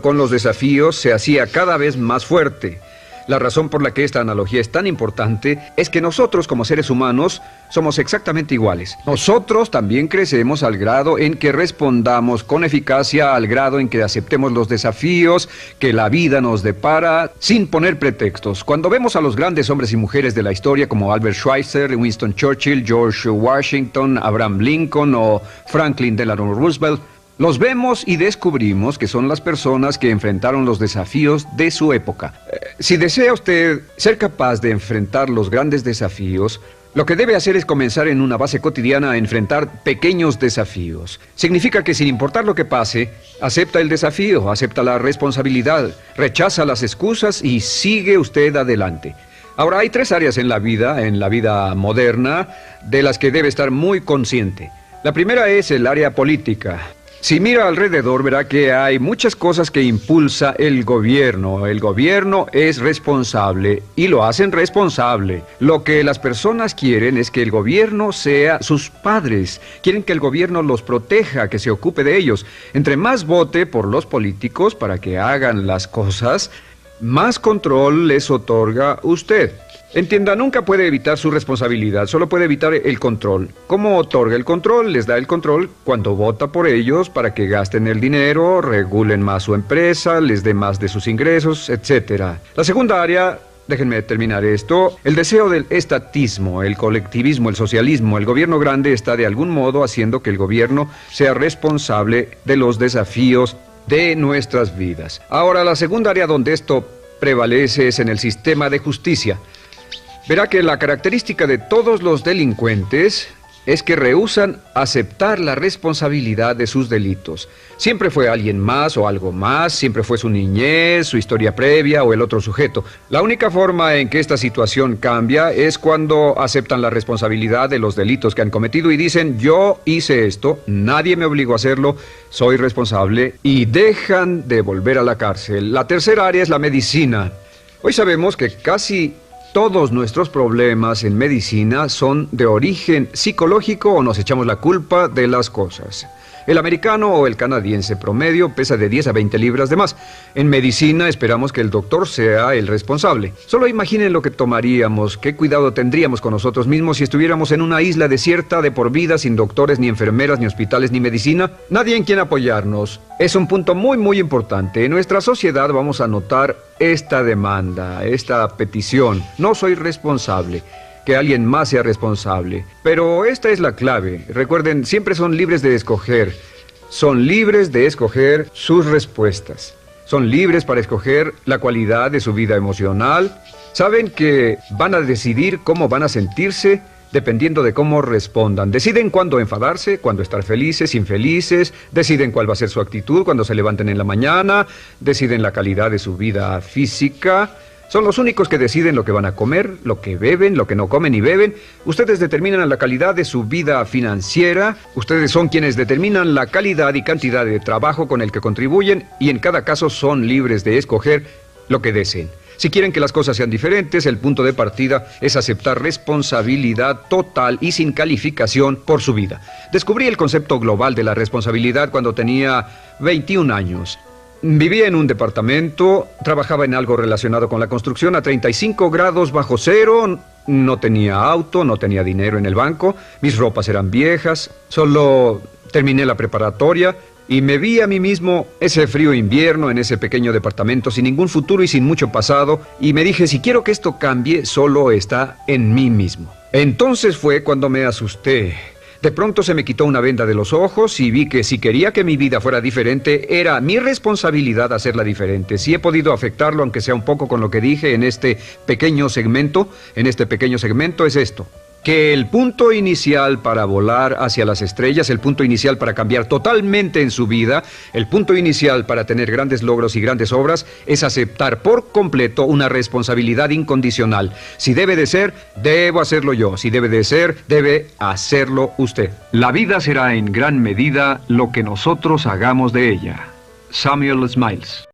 con los desafíos, se hacía cada vez más fuerte. La razón por la que esta analogía es tan importante es que nosotros como seres humanos somos exactamente iguales. Nosotros también crecemos al grado en que respondamos con eficacia, al grado en que aceptemos los desafíos que la vida nos depara sin poner pretextos. Cuando vemos a los grandes hombres y mujeres de la historia como Albert Schweitzer, Winston Churchill, George Washington, Abraham Lincoln o Franklin Delano Roosevelt, los vemos y descubrimos que son las personas que enfrentaron los desafíos de su época. Si desea usted ser capaz de enfrentar los grandes desafíos, lo que debe hacer es comenzar en una base cotidiana a enfrentar pequeños desafíos. Significa que sin importar lo que pase, acepta el desafío, acepta la responsabilidad, rechaza las excusas y sigue usted adelante. Ahora, hay tres áreas en la vida moderna, de las que debe estar muy consciente. La primera es el área política. Si mira alrededor, verá que hay muchas cosas que impulsa el gobierno. El gobierno es responsable y lo hacen responsable. Lo que las personas quieren es que el gobierno sea sus padres. Quieren que el gobierno los proteja, que se ocupe de ellos. Entre más vote por los políticos para que hagan las cosas, más control les otorga usted. Entienda, nunca puede evitar su responsabilidad, solo puede evitar el control. ¿Cómo otorga el control? Les da el control cuando vota por ellos para que gasten el dinero, regulen más su empresa, les dé más de sus ingresos, etc. La segunda área, déjenme terminar esto, el deseo del estatismo, el colectivismo, el socialismo. El gobierno grande está de algún modo haciendo que el gobierno sea responsable de los desafíos de nuestras vidas. Ahora, la segunda área donde esto prevalece es en el sistema de justicia. Verá que la característica de todos los delincuentes es que rehúsan aceptar la responsabilidad de sus delitos. Siempre fue alguien más o algo más, siempre fue su niñez, su historia previa o el otro sujeto. La única forma en que esta situación cambia es cuando aceptan la responsabilidad de los delitos que han cometido y dicen: yo hice esto, nadie me obligó a hacerlo, soy responsable, y dejan de volver a la cárcel. La tercera área es la medicina. Hoy sabemos que casi todos nuestros problemas en medicina son de origen psicológico o nos echamos la culpa de las cosas. El americano o el canadiense promedio pesa de 10 a 20 libras de más. En medicina esperamos que el doctor sea el responsable. Solo imaginen lo que tomaríamos, qué cuidado tendríamos con nosotros mismos si estuviéramos en una isla desierta de por vida sin doctores, ni enfermeras, ni hospitales, ni medicina. Nadie en quien apoyarnos. Es un punto muy importante. En nuestra sociedad vamos a notar esta demanda, esta petición. No soy responsable. Que alguien más sea responsable. Pero esta es la clave. Recuerden, siempre son libres de escoger. Son libres de escoger sus respuestas. Son libres para escoger la cualidad de su vida emocional. Saben que van a decidir cómo van a sentirse dependiendo de cómo respondan. Deciden cuándo enfadarse, cuándo estar felices, infelices. Deciden cuál va a ser su actitud cuando se levanten en la mañana. Deciden la calidad de su vida física. Son los únicos que deciden lo que van a comer, lo que beben, lo que no comen ni beben. Ustedes determinan la calidad de su vida financiera. Ustedes son quienes determinan la calidad y cantidad de trabajo con el que contribuyen y en cada caso son libres de escoger lo que deseen. Si quieren que las cosas sean diferentes, el punto de partida es aceptar responsabilidad total y sin calificación por su vida. Descubrí el concepto global de la responsabilidad cuando tenía 21 años. Vivía en un departamento, trabajaba en algo relacionado con la construcción a 35 grados bajo cero, no tenía auto, no tenía dinero en el banco, mis ropas eran viejas, solo terminé la preparatoria y me vi a mí mismo ese frío invierno en ese pequeño departamento sin ningún futuro y sin mucho pasado y me dije: si quiero que esto cambie, solo está en mí mismo. Entonces fue cuando me asusté. De pronto se me quitó una venda de los ojos y vi que si quería que mi vida fuera diferente, era mi responsabilidad hacerla diferente. Si he podido afectarlo, aunque sea un poco, con lo que dije en este pequeño segmento, es esto: que el punto inicial para volar hacia las estrellas, el punto inicial para cambiar totalmente en su vida, el punto inicial para tener grandes logros y grandes obras, es aceptar por completo una responsabilidad incondicional. Si debe de ser, debo hacerlo yo. Si debe de ser, debe hacerlo usted. La vida será en gran medida lo que nosotros hagamos de ella. Samuel Smiles.